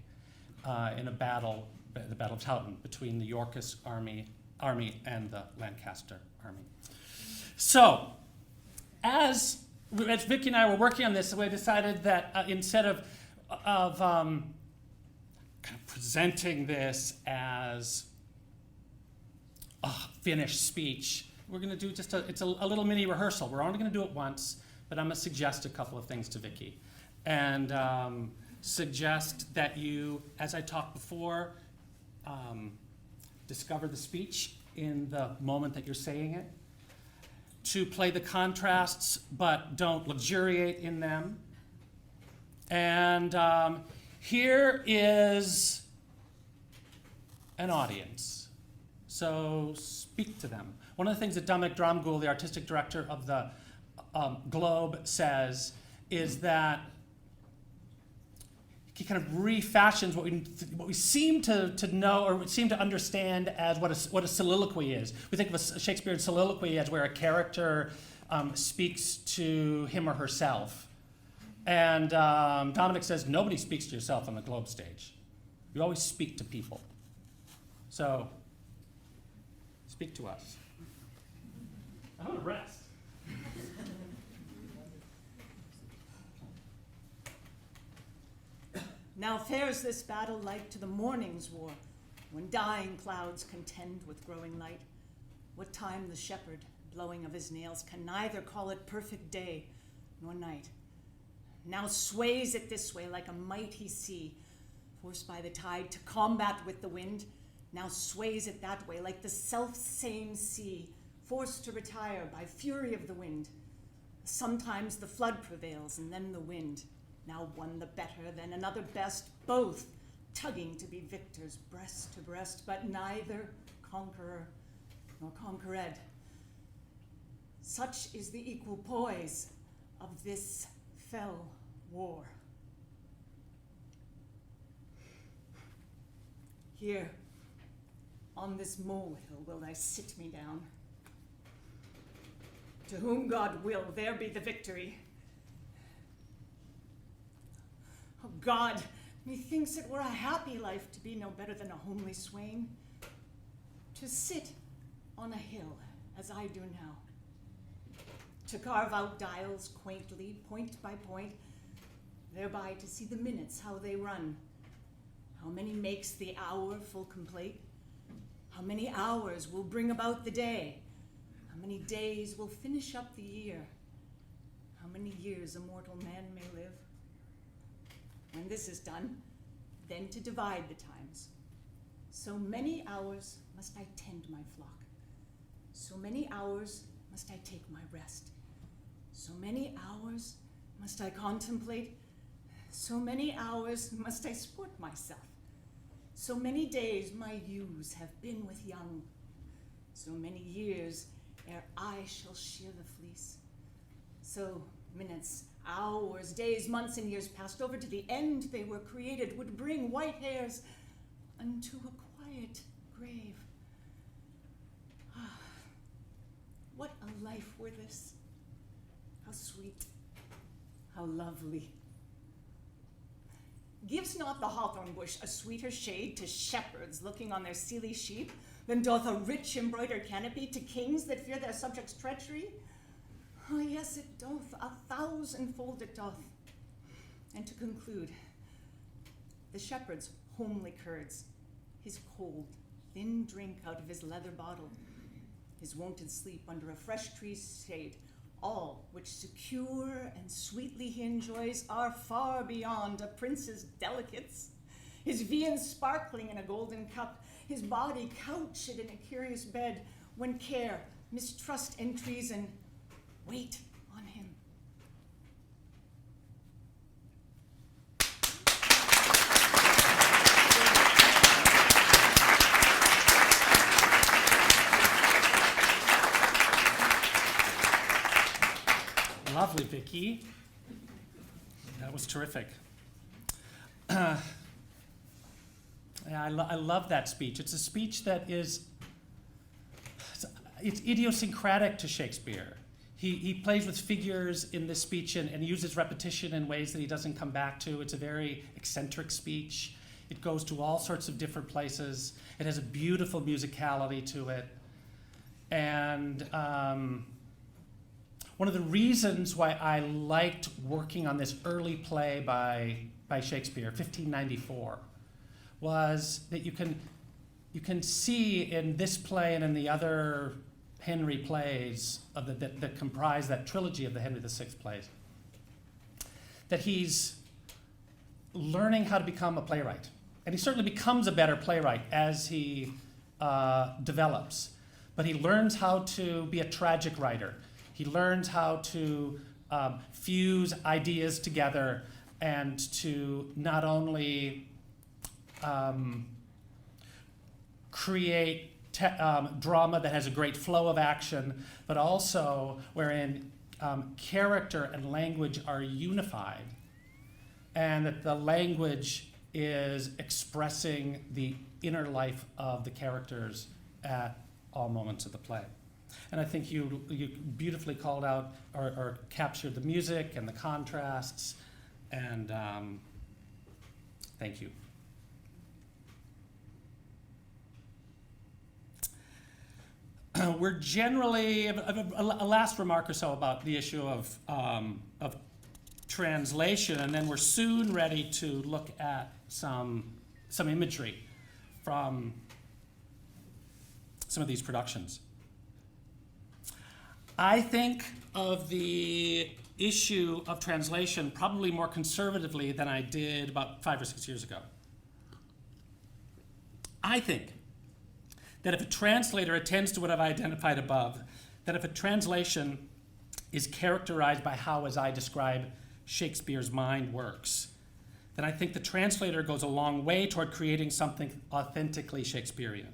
in a battle, the Battle of Towton, between the Yorkist army and the Lancaster army. So, as Vicky and I were working on this, we decided that instead of kind of presenting this as a finished speech, we're going to do just a little mini rehearsal. We're only going to do it once, but I'm going to suggest a couple of things to Vicky, and suggest that you, as I talked before, discover the speech in the moment that you're saying it, to play the contrasts but don't luxuriate in them. And here is an audience, so speak to them. One of the things that Dominic Dromgoole, the artistic director of the Globe, says is that he kind of refashions what we seem to know or seem to understand as what a soliloquy is. We think of a Shakespearean soliloquy as where a character speaks to him or herself. And Dominic says nobody speaks to yourself on the Globe stage. You always speak to people. So, speak to us. I want to rest.
Now fares this battle like to the morning's war, when dying clouds contend with growing light. What time the shepherd, blowing of his nails, can neither call it perfect day nor night. Now sways it this way like a mighty sea, forced by the tide to combat with the wind. Now sways it that way like the self-same sea, forced to retire by fury of the wind. Sometimes the flood prevails and then the wind. Now one the better, then another best, both tugging to be victors breast to breast, but neither conqueror nor conquered. Such is the equal poise of this fell war. Here, on this molehill will I sit me down. To whom God will, there be the victory. Oh God, methinks it were a happy life to be no better than a homely swain, to sit on a hill as I do now, to carve out dials quaintly, point by point, thereby to see the minutes how they run, how many makes the hour full complete, how many hours will bring about the day, how many days will finish up the year, how many years a mortal man may live. When this is done, then to divide the times. So many hours must I tend my flock. So many hours must I take my rest. So many hours must I contemplate. So many hours must I sport myself. So many days my ewes have been with young. So many years ere I shall shear the fleece. So minutes, hours, days, months, and years passed over to the end they were created would bring white hairs unto a quiet grave. What a life were this. How sweet, how lovely. Gives not the hawthorn bush a sweeter shade to shepherds looking on their seely sheep than doth a rich embroidered canopy to kings that fear their subjects' treachery? Oh, yes, it doth, 1,000-fold it doth. And to conclude, the shepherd's homely curds, his cold, thin drink out of his leather bottle, his wonted sleep under a fresh tree's shade, all which secure and sweetly he enjoys are far beyond a prince's delicates. His viands sparkling in a golden cup, his body couched in a curious bed, when care, mistrust, and treason wait on him.
Lovely, Vicki. That was terrific. I love that speech. It's a speech that it's idiosyncratic to Shakespeare. He plays with figures in this speech and uses repetition in ways that he doesn't come back to. It's a very eccentric speech. It goes to all sorts of different places. It has a beautiful musicality to it. And one of the reasons why I liked working on this early play by Shakespeare, 1594, was that you can see in this play and in the other Henry plays that comprise that trilogy of the Henry VI plays, that he's learning how to become a playwright. And he certainly becomes a better playwright as he develops. But he learns how to be a tragic writer. He learns how to fuse ideas together and to not only create drama that has a great flow of action, but also wherein character and language are unified, and that the language is expressing the inner life of the characters at all moments of the play. And I think you beautifully called out or captured the music and the contrasts, and thank you. We're generally, a last remark or so about the issue of translation, and then we're soon ready to look at some imagery from some of these productions. I think of the issue of translation probably more conservatively than I did about 5 or 6 years ago. I think that if a translator attends to what I've identified above, that if a translation is characterized by how, as I describe, Shakespeare's mind works, then I think the translator goes a long way toward creating something authentically Shakespearean.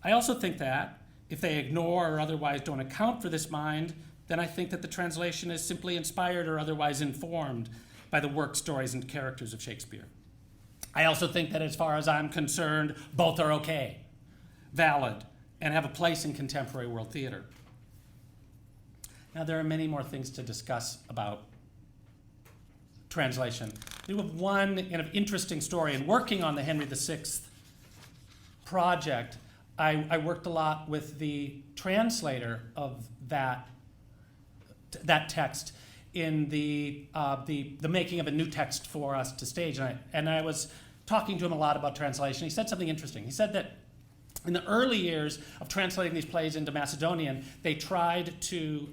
I also think that if they ignore or otherwise don't account for this mind, then I think that the translation is simply inspired or otherwise informed by the work, stories, and characters of Shakespeare. I also think that as far as I'm concerned, both are okay, valid, and have a place in contemporary world theater. Now, there are many more things to discuss about translation. We have one kind of interesting story. In working on the Henry VI project, I worked a lot with the translator of that text in the making of a new text for us to stage. And I was talking to him a lot about translation. He said something interesting. He said that in the early years of translating these plays into Macedonian, they tried to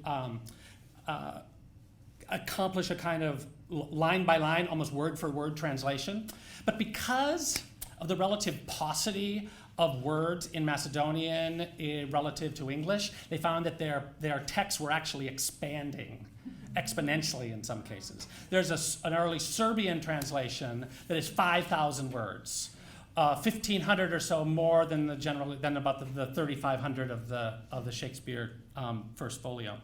accomplish a kind of line by line, almost word for word translation. But because of the relative paucity of words in Macedonian relative to English, they found that their texts were actually expanding exponentially in some cases. There's an early Serbian translation that is 5,000 words. 1,500 or so more than about the 3,500 of the Shakespeare first folio.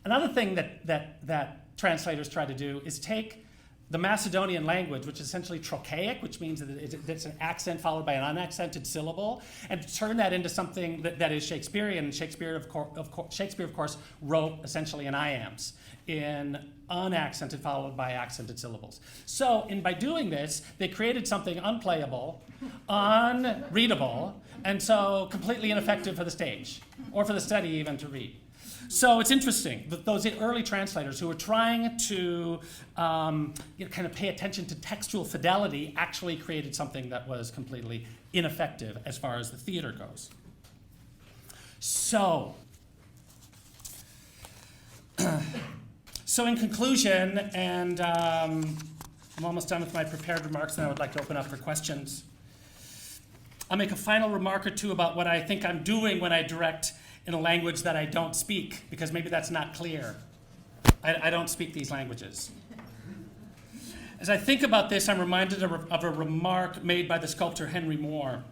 Another thing that translators try to do is take the Macedonian language, which is essentially trochaic, which means that it's an accent followed by an unaccented syllable, and turn that into something that is Shakespearean. And Shakespeare, of course, wrote essentially in iambs, in unaccented followed by accented syllables. So by doing this, they created something unplayable, unreadable, and so completely ineffective for the stage, or for the study even to read. So it's interesting that those early translators who were trying to kind of pay attention to textual fidelity actually created something that was completely ineffective as far as the theater goes. So in conclusion, and I'm almost done with my prepared remarks, and I would like to open up for questions. I'll make a final remark or two about what I think I'm doing when I direct in a language that I don't speak, because maybe that's not clear. I don't speak these languages. As I think about this, I'm reminded of a remark made by the sculptor Henry Moore,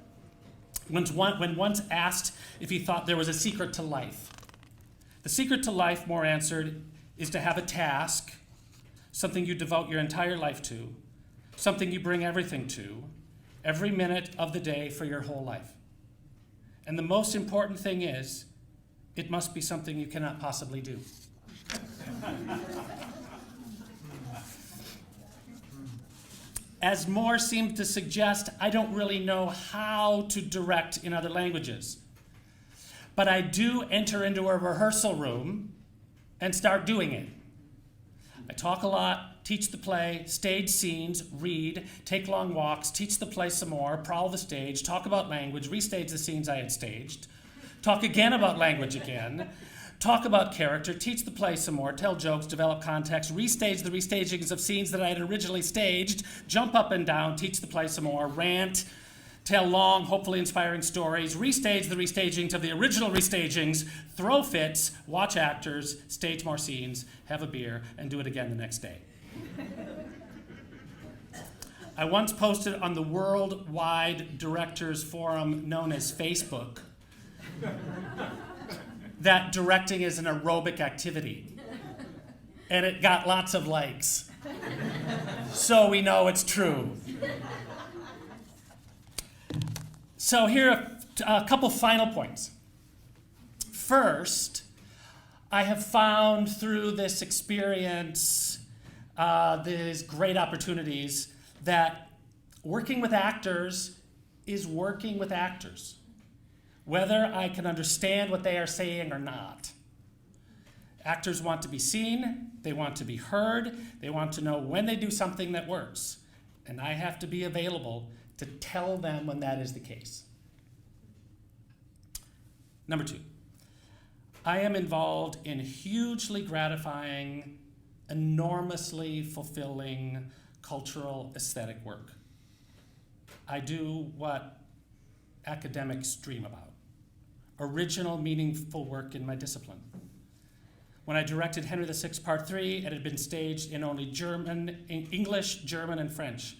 when once asked if he thought there was a secret to life. The secret to life, Moore answered, is to have a task, something you devote your entire life to, something you bring everything to, every minute of the day for your whole life. And the most important thing is, it must be something you cannot possibly do. As Moore seemed to suggest, I don't really know how to direct in other languages. But I do enter into a rehearsal room and start doing it. I talk a lot, teach the play, stage scenes, read, take long walks, teach the play some more, prowl the stage, talk about language, restage the scenes I had staged, talk again about language again, talk about character, teach the play some more, tell jokes, develop context, restage the restagings of scenes that I had originally staged, jump up and down, teach the play some more, rant, tell long, hopefully inspiring stories, restage the restagings of the original restagings, throw fits, watch actors, stage more scenes, have a beer, and do it again the next day. I once posted on the worldwide directors forum known as Facebook that directing is an aerobic activity. And it got lots of likes. So we know it's true. So here are a couple final points. First, I have found through this experience these great opportunities that working with actors is working with actors, whether I can understand what they are saying or not. Actors want to be seen, they want to be heard, they want to know when they do something that works, and I have to be available to tell them when that is the case. Number 2, I am involved in hugely gratifying, enormously fulfilling cultural aesthetic work. I do what academics dream about, original, meaningful work in my discipline. When I directed Henry VI Part 3, it had been staged in only English, German, and French.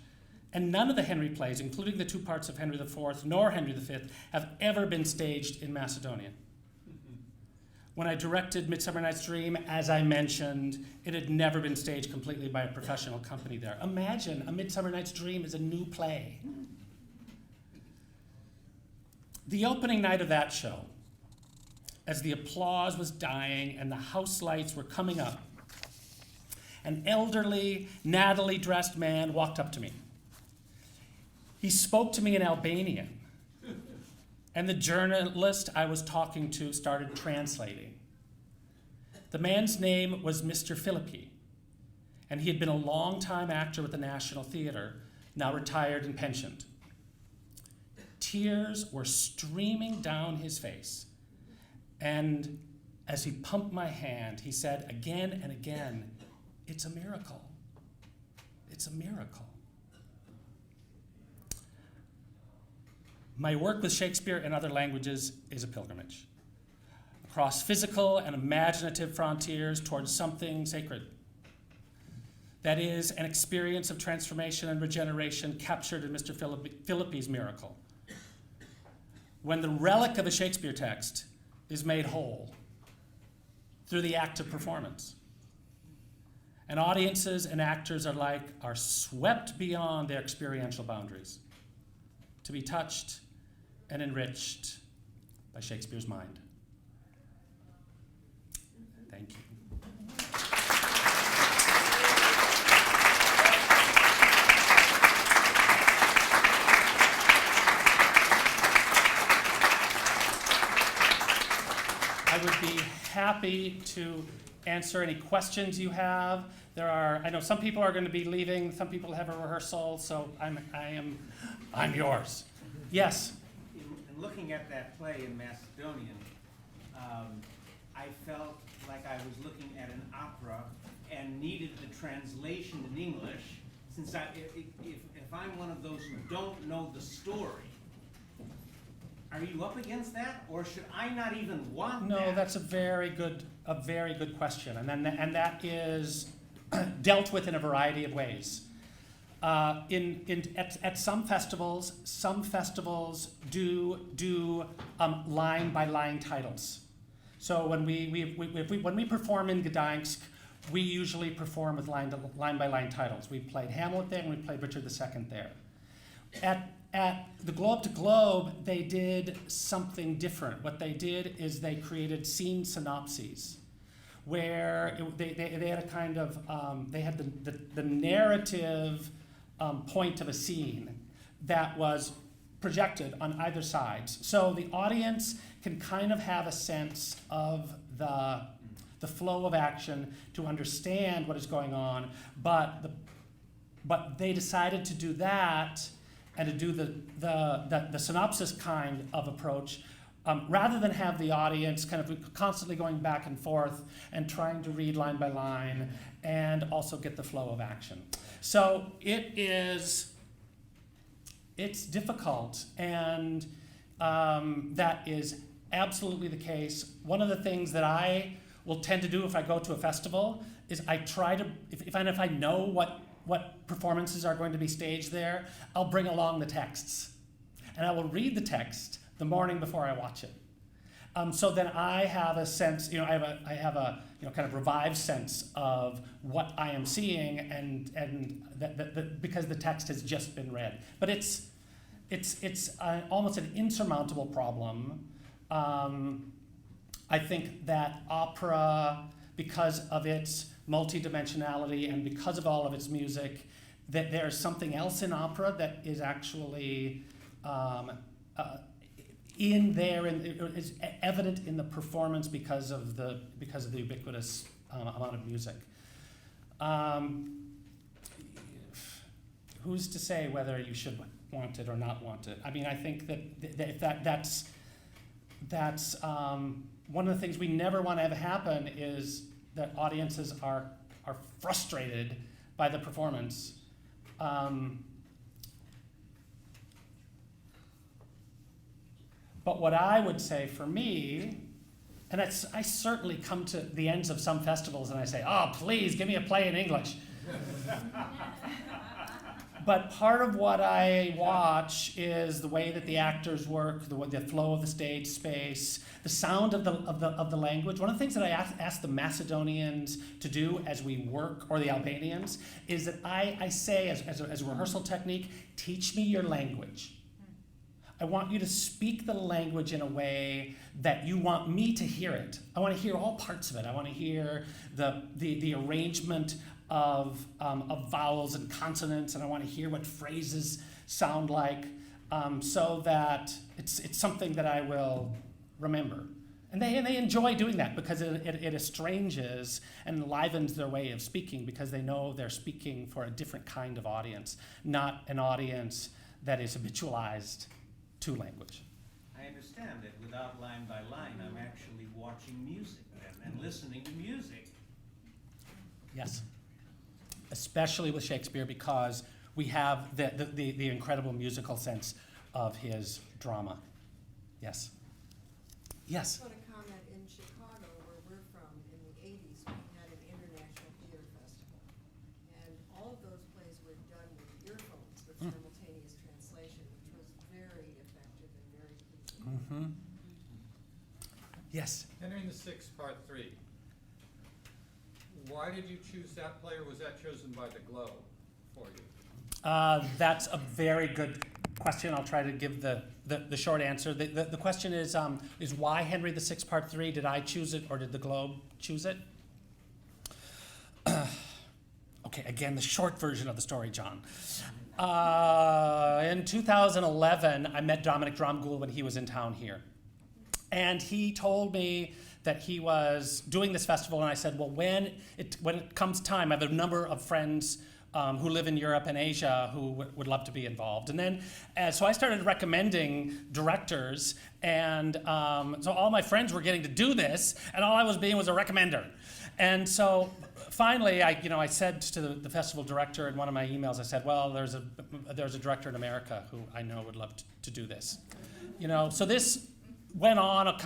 And none of the Henry plays, including the 2 parts of Henry IV nor Henry V, have ever been staged in Macedonian. When I directed Midsummer Night's Dream, as I mentioned, it had never been staged completely by a professional company there. Imagine A Midsummer Night's Dream is a new play. The opening night of that show, as the applause was dying and the house lights were coming up, an elderly, nattily dressed man walked up to me. He spoke to me in Albanian, and the journalist I was talking to started translating. The man's name was Mr. Philippi, and he had been a long-time actor with the National Theater, now retired and pensioned. Tears were streaming down his face, and as he pumped my hand, he said again and again, "It's a miracle. It's a miracle." My work with Shakespeare and other languages is a pilgrimage across physical and imaginative frontiers towards something sacred. That is an experience of transformation and regeneration captured in Mr. Philippi's miracle. When the relic of a Shakespeare text is made whole, through the act of performance. And audiences and actors are swept beyond their experiential boundaries to be touched and enriched by Shakespeare's mind. Thank you. I would be happy to answer any questions you have. I know some people are going to be leaving, some people have a rehearsal, so I'm yours. Yes?
In looking at that play in Macedonian, I felt like I was looking at an opera and needed the translation in English, since if I'm one of those who don't know the story. Are you up against that, or should I not even want that?
No, that's a very good question, and that is dealt with in a variety of ways. At some festivals do line by line titles. So when we perform in Gdańsk, we usually perform with line by line titles. We played Hamlet there, and we played Richard II there. At the Globe to Globe, they did something different. What they did is they created scene synopses, where they had a kind of they had the narrative point of a scene that was projected on either side. So the audience can kind of have a sense of the flow of action to understand what is going on, but they decided to do that and to do the synopsis kind of approach, rather than have the audience kind of constantly going back and forth and trying to read line by line and also get the flow of action. So it's difficult, and that is absolutely the case. One of the things that I will tend to do if I go to a festival is I try to, if I know what performances are going to be staged there, I'll bring along the texts. And I will read the text the morning before I watch it. So then I have a sense, I have a kind of revived sense of what I am seeing, and that because the text has just been read. But it's almost an insurmountable problem. I think that opera, because of its multidimensionality and because of all of its music, that there's something else in opera that is actually in there and is evident in the performance because of the ubiquitous amount of music. Who's to say whether you should want it or not want it? I mean, I think that's one of the things we never want to have happen is that audiences are frustrated by the performance. But what I would say for me, and I certainly come to the ends of some festivals and I say, oh, please give me a play in English. But part of what I watch is the way that the actors work, the flow of the stage space, the sound of the language. One of the things that I ask the Macedonians to do as we work, or the Albanians, is that I say as a rehearsal technique, teach me your language. I want you to speak the language in a way that you want me to hear it. I want to hear all parts of it. I want to hear the arrangement of vowels and consonants, and I want to hear what phrases sound like, so that it's something that I will remember. And they enjoy doing that because it estranges and enlivens their way of speaking, because they know they're speaking for a different kind of audience, not an audience that is habitualized to language.
I understand that without line by line, I'm actually watching music and listening to music.
Yes. Especially with Shakespeare, because we have the incredible musical sense of his drama. Yes. Yes.
I want to comment, in Chicago, where we're from, in the 80s, we had an international theater festival. And all of those plays were done with earphones with simultaneous translation, which was very effective and very pleasing.
Mm-hmm. Yes.
Entering the Sixth, Part 3. Why did you choose that play, or was that chosen by the Globe for you?
That's a very good question. I'll try to give the short answer. The question is why Henry VI Part 3? Did I choose it or did the Globe choose it? Okay, again, the short version of the story, John. In 2011, I met Dominic Dromgoole when he was in town here. And he told me that he was doing this festival, and I said, well, when it comes time, I have a number of friends who live in Europe and Asia who would love to be involved. And then, so I started recommending directors, and so all my friends were getting to do this, and all I was being was a recommender. And so finally, I said to the festival director in one of my emails, I said, well, there's a director in America who I know would love to do this. So this went on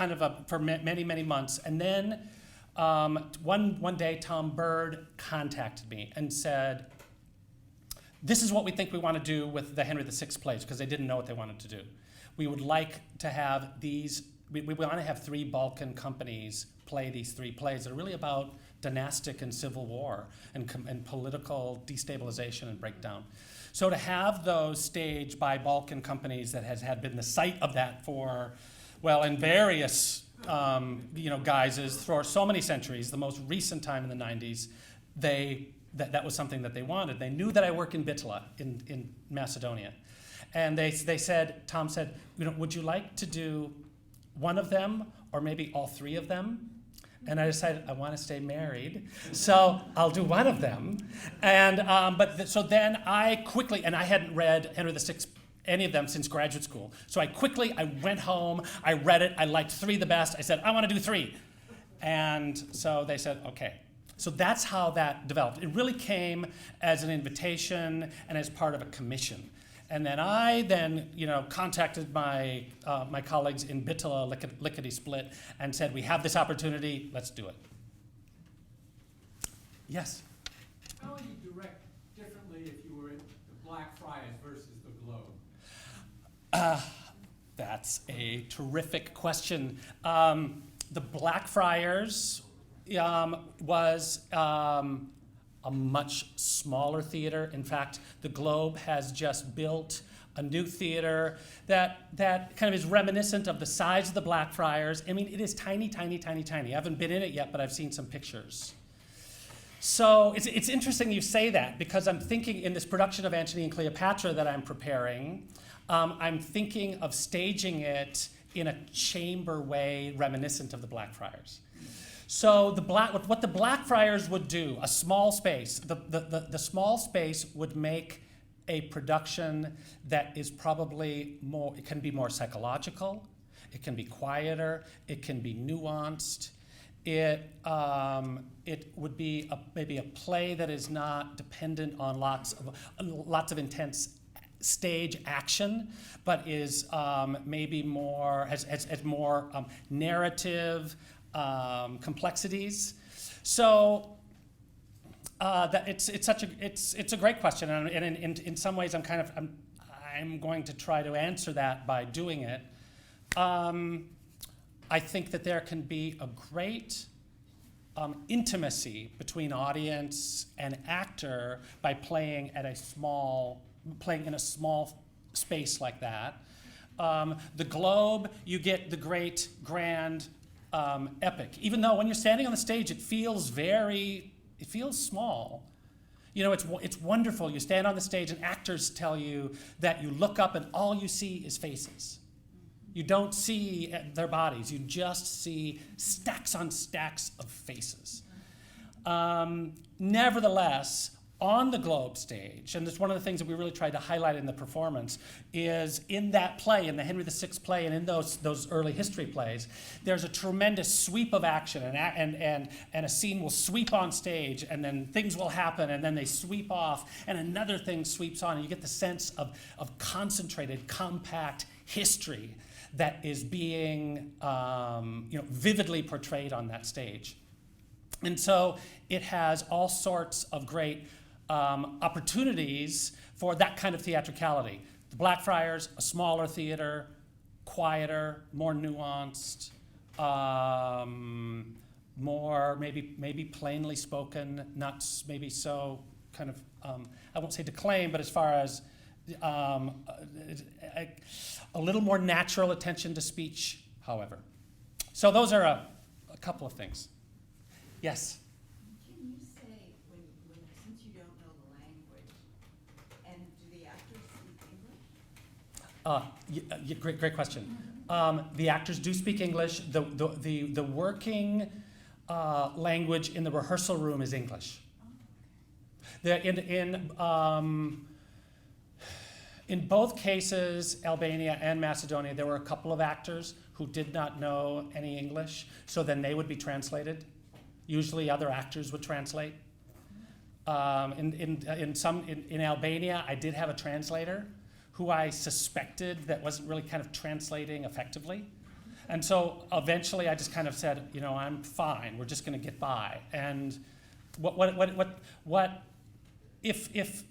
for many, many months. And then one day, Tom Bird contacted me and said, this is what we think we want to do with the Henry VI plays, because they didn't know what they wanted to do. We would like to have these, we want to have 3 Balkan companies play these 3 plays that are really about dynastic and civil war and political destabilization and breakdown. So to have those staged by Balkan companies that had been the site of that for, well, in various guises for so many centuries, the most recent time in the 90s, that was something that they wanted. They knew that I work in Bitola in Macedonia. And Tom said, would you like to do one of them or maybe all 3 of them? And I decided I want to stay married, so I'll do one of them. And so then I quickly, and I hadn't read Henry VI, any of them since graduate school. So I went home, I read it, I liked 3 the best. I said, I want to do 3. And so they said, okay. So that's how that developed. It really came as an invitation and as part of a commission. And then I contacted my colleagues in Bitola, lickety-split, and said, we have this opportunity, let's do it. Yes?
How would you direct differently if you were at the Blackfriars versus the Globe?
That's a terrific question. The Blackfriars was a much smaller theater. In fact, the Globe has just built a new theater that kind of is reminiscent of the size of the Blackfriars. I mean, it is tiny, tiny, tiny, tiny. I haven't been in it yet, but I've seen some pictures. So it's interesting you say that, because I'm thinking in this production of Antony and Cleopatra that I'm preparing, I'm thinking of staging it in a chamber way reminiscent of the Blackfriars. So what the Blackfriars would do, a small space, the small space would make a production that is probably more, it can be more psychological, it can be quieter, it can be nuanced. It would be maybe a play that is not dependent on lots of intense stage action, but is maybe more has more narrative complexities. So that it's a great question, and in some ways I'm going to try to answer that by doing it. I think that there can be a great intimacy between audience and actor by playing in a small space like that. The Globe, you get the great grand epic. Even though when you're standing on the stage, it feels small. It's wonderful. You stand on the stage and actors tell you that you look up and all you see is faces. You don't see their bodies. You just see stacks on stacks of faces. Nevertheless, on the Globe stage, and it's one of the things that we really tried to highlight in the performance, is in that play, in the Henry VI play, and in those early history plays, there's a tremendous sweep of action, and a scene will sweep on stage, and then things will happen, and then they sweep off, and another thing sweeps on, and you get the sense of concentrated, compact history that is being vividly portrayed on that stage. And so it has all sorts of great opportunities for that kind of theatricality. The Blackfriars, a smaller theater, quieter, more nuanced, more maybe plainly spoken, not maybe so kind of I won't say declaim, but as far as a little more natural attention to speech, however. So those are a couple of things. Yes.
Can you say, since you don't know the language, and do the actors speak English?
Great question. The actors do speak English. The working language in the rehearsal room is English. In both cases, Albania and Macedonia, there were a couple of actors who did not know any English, so then they would be translated. Usually other actors would translate. In Albania, I did have a translator who I suspected that wasn't really kind of translating effectively. And so eventually I just kind of said, I'm fine, we're just gonna get by. And if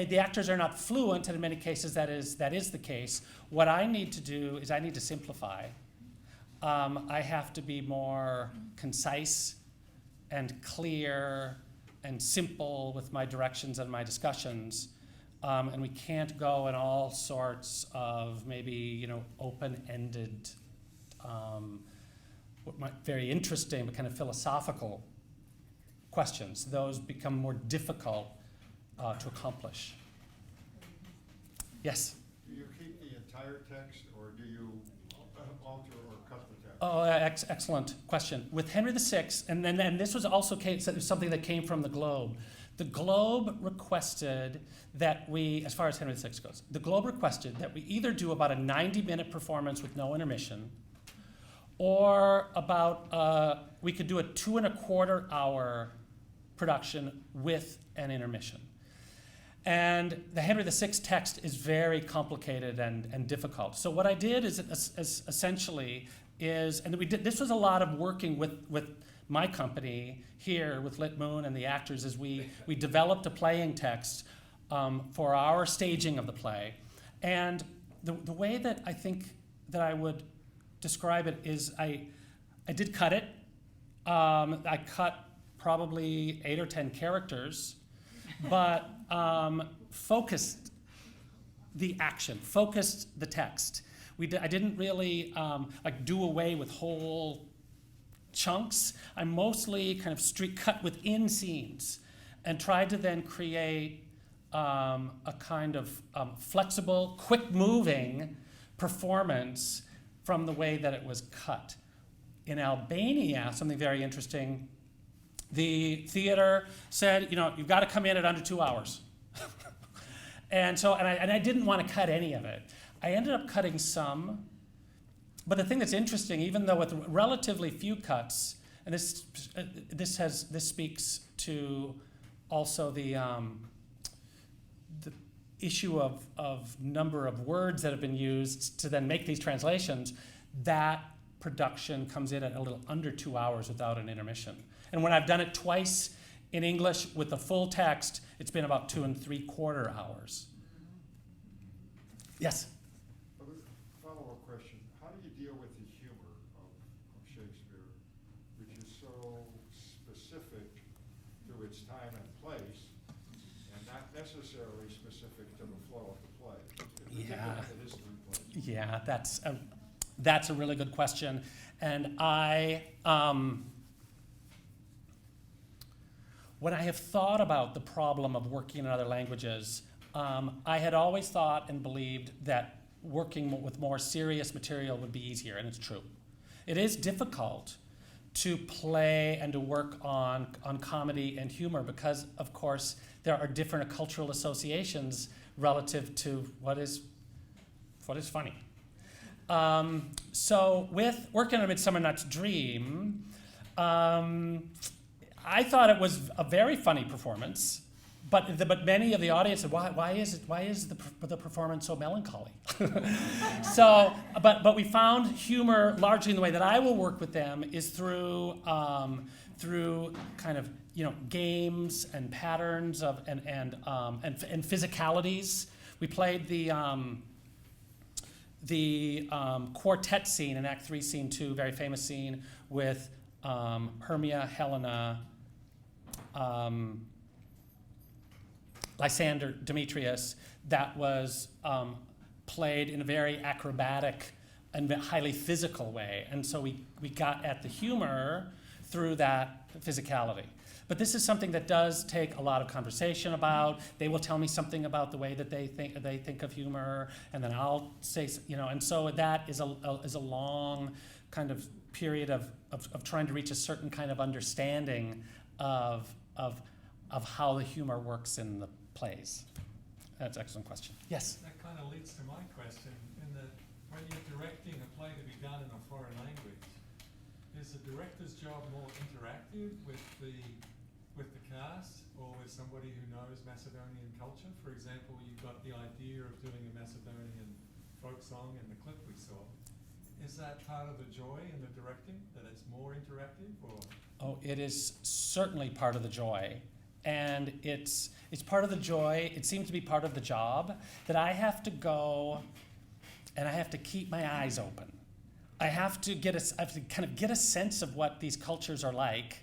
the actors are not fluent, and in many cases that is the case, what I need to do is I need to simplify. I have to be more concise and clear and simple with my directions and my discussions. And we can't go in all sorts of maybe, open-ended, very interesting but kind of philosophical questions. Those become more difficult to accomplish. Yes?
Do you keep the entire text, or do you alter or cut the text?
Oh, excellent question. With Henry VI, and this was also something that came from the Globe. The Globe requested that we, as far as Henry VI goes, the Globe requested that we either do about a 90-minute performance with no intermission, or we could do a 2.25-hour production with an intermission. And the Henry VI text is very complicated and difficult. So what I did is essentially this was a lot of working with my company here with Lit Moon and the actors, as we developed a playing text for our staging of the play. And the way that I think that I would describe it is I did cut it. I cut probably 8 or 10 characters, but focused the action, focused the text. I didn't really do away with whole chunks. I mostly kind of street cut within scenes and tried to then create a kind of flexible, quick-moving performance from the way that it was cut. In Albania, something very interesting, the theater said, you've got to come in at under 2 hours. and I didn't want to cut any of it. I ended up cutting some, but the thing that's interesting, even though with relatively few cuts, and this speaks to also the issue of number of words that have been used to then make these translations, that production comes in at a little under 2 hours without an intermission. And when I've done it twice in English with the full text, it's been about 2 3/4 hours. Yes?
Follow-up question. How do you deal with the humor of Shakespeare, which is so specific to its time and place, and not necessarily specific to the flow of the play? In particular, the history play.
Yeah, that's a really good question. And when I have thought about the problem of working in other languages, I had always thought and believed that working with more serious material would be easier, and it's true. It is difficult to play and to work on comedy and humor because, of course, there are different cultural associations relative to what is funny. So with working on A Midsummer Night's Dream, I thought it was a very funny performance, but many of the audience said, why is the performance so melancholy? So, but we found humor largely in the way that I will work with them is through kind of games and patterns of and physicalities. We played the quartet scene in Act 3, Scene 2, very famous scene with Hermia, Helena, Lysander, Demetrius, that was played in a very acrobatic and highly physical way. And so we got at the humor through that physicality. But this is something that does take a lot of conversation about. They will tell me something about the way that they think of humor, and then I'll say, and so that is a long kind of period of trying to reach a certain kind of understanding of how the humor works in the plays. That's an excellent question. Yes?
That kind of leads to my question, in that when you're directing a play to be done in a foreign language, is the director's job more interactive with the cast or with somebody who knows Macedonian culture? For example, you've got the idea of doing a Macedonian folk song in the clip we saw. Is that part of the joy in the directing, that it's more interactive, or?
Oh, it is certainly part of the joy. And it's part of the joy, it seems to be part of the job, that I have to go and I have to keep my eyes open. I have to kind of get a sense of what these cultures are like.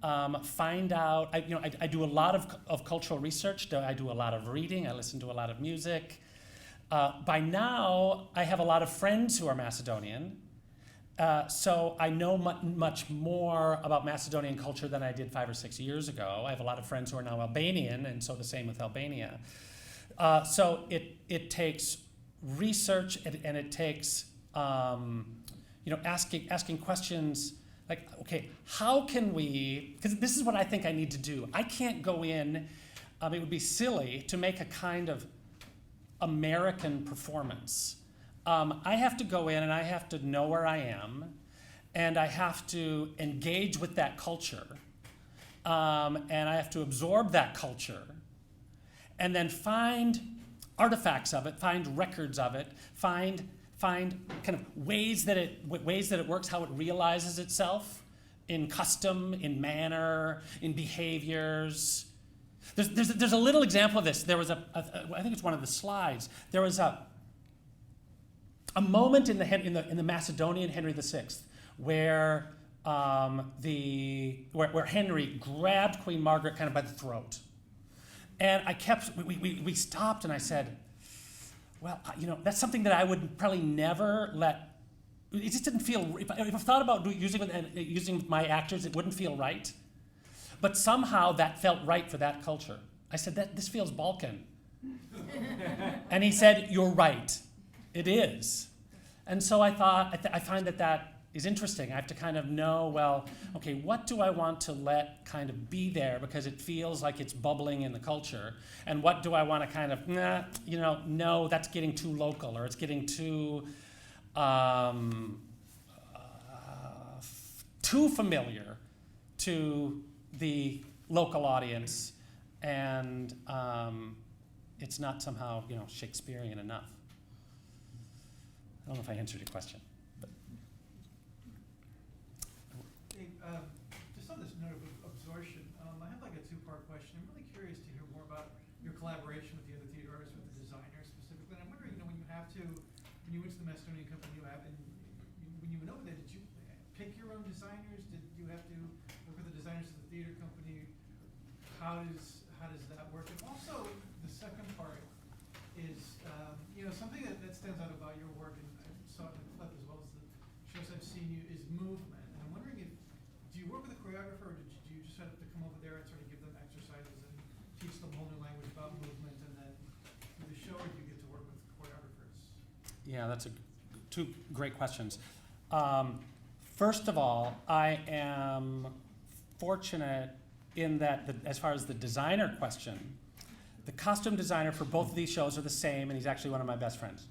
Find out, I do a lot of cultural research. I do a lot of reading. I listen to a lot of music. By now, I have a lot of friends who are Macedonian. So I know much more about Macedonian culture than I did 5 or 6 years ago. I have a lot of friends who are now Albanian, and so the same with Albania. So it takes research, and it takes asking questions like, okay, how can we, because this is what I think I need to do. I can't go in, it would be silly to make a kind of American performance. I have to go in and I have to know where I am, and I have to engage with that culture, and I have to absorb that culture, and then find artifacts of it, find records of it, find kind of ways that it works, how it realizes itself in custom, in manner, in behaviors. There's a little example of this. There was I think it's one of the slides. There was a moment in the Macedonian Henry VI where where Henry grabbed Queen Margaret kind of by the throat, and we stopped, and I said, well, that's something that I would probably never let. It just didn't feel. If I thought about using with my actors, it wouldn't feel right. But somehow that felt right for that culture. I said, this feels Balkan. And he said, you're right. It is. And so I thought, I find that is interesting. I have to kind of know, well, okay, what do I want to let kind of be there because it feels like it's bubbling in the culture? And what do I want to kind of, no, that's getting too local, or it's getting too familiar to the local audience, and it's not somehow, Shakespearean enough. I don't know if I answered your question. But.
Hey, just on this note of absorption, I have like a two-part question. I'm really curious to hear more about your collaboration with the other theater artists, with the designers specifically. And I'm wondering, when you went to the Macedonian company you have, and when you went over there, did you pick your own designers? Did you have to work with the designers of the theater company? How does that work? And also, the second part is, something that stands out about your work, and I saw it in the clip as well as the shows I've seen you, is movement. And I'm wondering, do you work with a choreographer, or do you just have to come over there and sort of give them exercises and teach them a whole new language about movement, and then through the show, or do you get to work with choreographers?
Yeah, that's two great questions. First of all, I am fortunate in that, as far as the designer question, the costume designer for both of these shows are the same, and he's actually one of my best friends.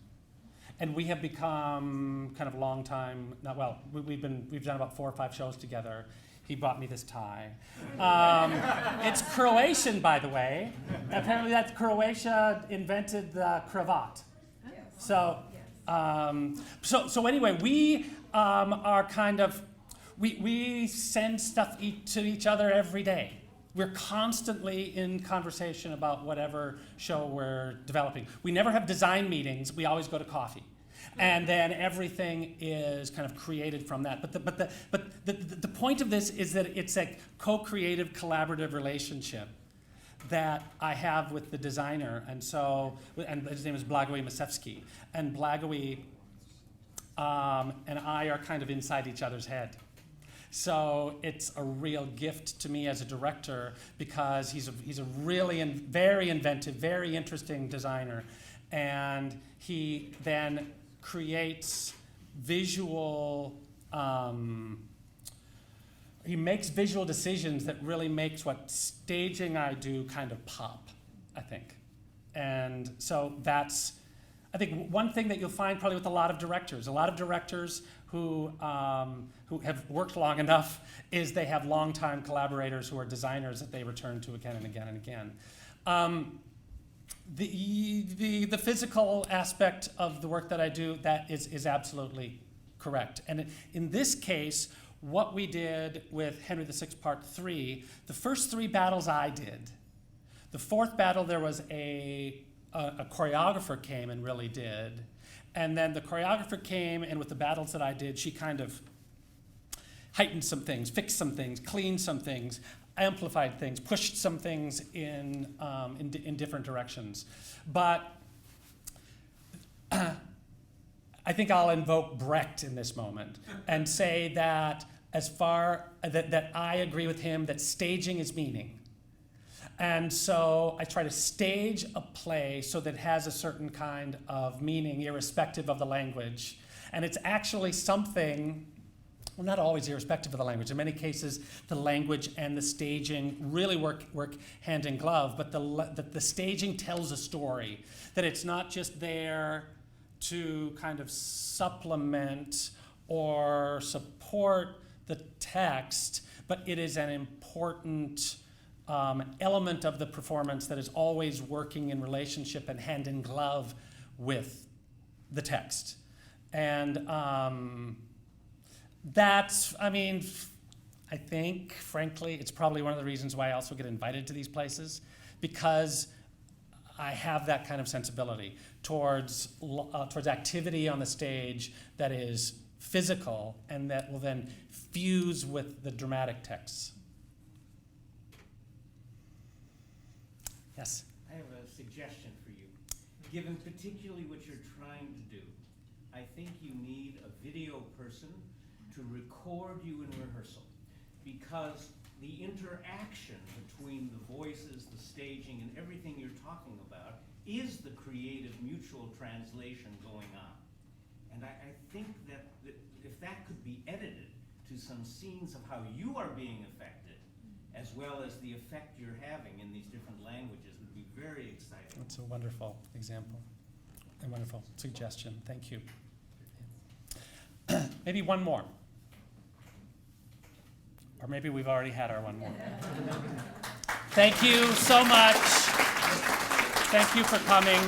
And we have become kind of long time, we've done about 4 or 5 shows together. He bought me this tie. It's Croatian, by the way. Apparently Croatia invented the cravat. So anyway, we are kind of, we send stuff to each other every day. We're constantly in conversation about whatever show we're developing. We never have design meetings. We always go to coffee. And then everything is kind of created from that. But the point of this is that it's a co-creative, collaborative relationship that I have with the designer. And so, and his name is Blagoy Masevsky. And Blagoy and I are kind of inside each other's head. So it's a real gift to me as a director because he's a really very inventive, very interesting designer. And he then creates visual, he makes visual decisions that really makes what staging I do kind of pop, I think. And so that's, I think, one thing that you'll find probably with a lot of directors who have worked long enough is they have longtime collaborators who are designers that they return to again and again and again. The physical aspect of the work that I do, that is absolutely correct. And in this case, what we did with Henry VI Part 3, the first 3 battles I did. The 4th battle, there was a choreographer came and really did. And then the choreographer came, and with the battles that I did, she kind of heightened some things, fixed some things, cleaned some things, amplified things, pushed some things in different directions. But I think I'll invoke Brecht in this moment and say that that I agree with him that staging is meaning. And so I try to stage a play so that it has a certain kind of meaning, irrespective of the language. And it's actually something, well, not always irrespective of the language. In many cases, the language and the staging really work hand in glove, but the staging tells a story, that it's not just there to kind of supplement or support the text, but it is an important element of the performance that is always working in relationship and hand in glove with the text. And that's, I mean, I think, frankly, it's probably one of the reasons why I also get invited to these places, because I have that kind of sensibility towards activity on the stage that is physical and that will then fuse with the dramatic texts. Yes?
I have a suggestion for you. Given particularly what you're trying to do, I think you need a video person to record you in rehearsal, because the interaction between the voices, the staging, and everything you're talking about is the creative mutual translation going on. And I think that if that could be edited to some scenes of how you are being affected, as well as the effect you're having in these different languages, would be very exciting.
That's a wonderful example, a wonderful suggestion. Thank you. Maybe one more. Or maybe we've already had our one more. Thank you so much. Thank you for coming.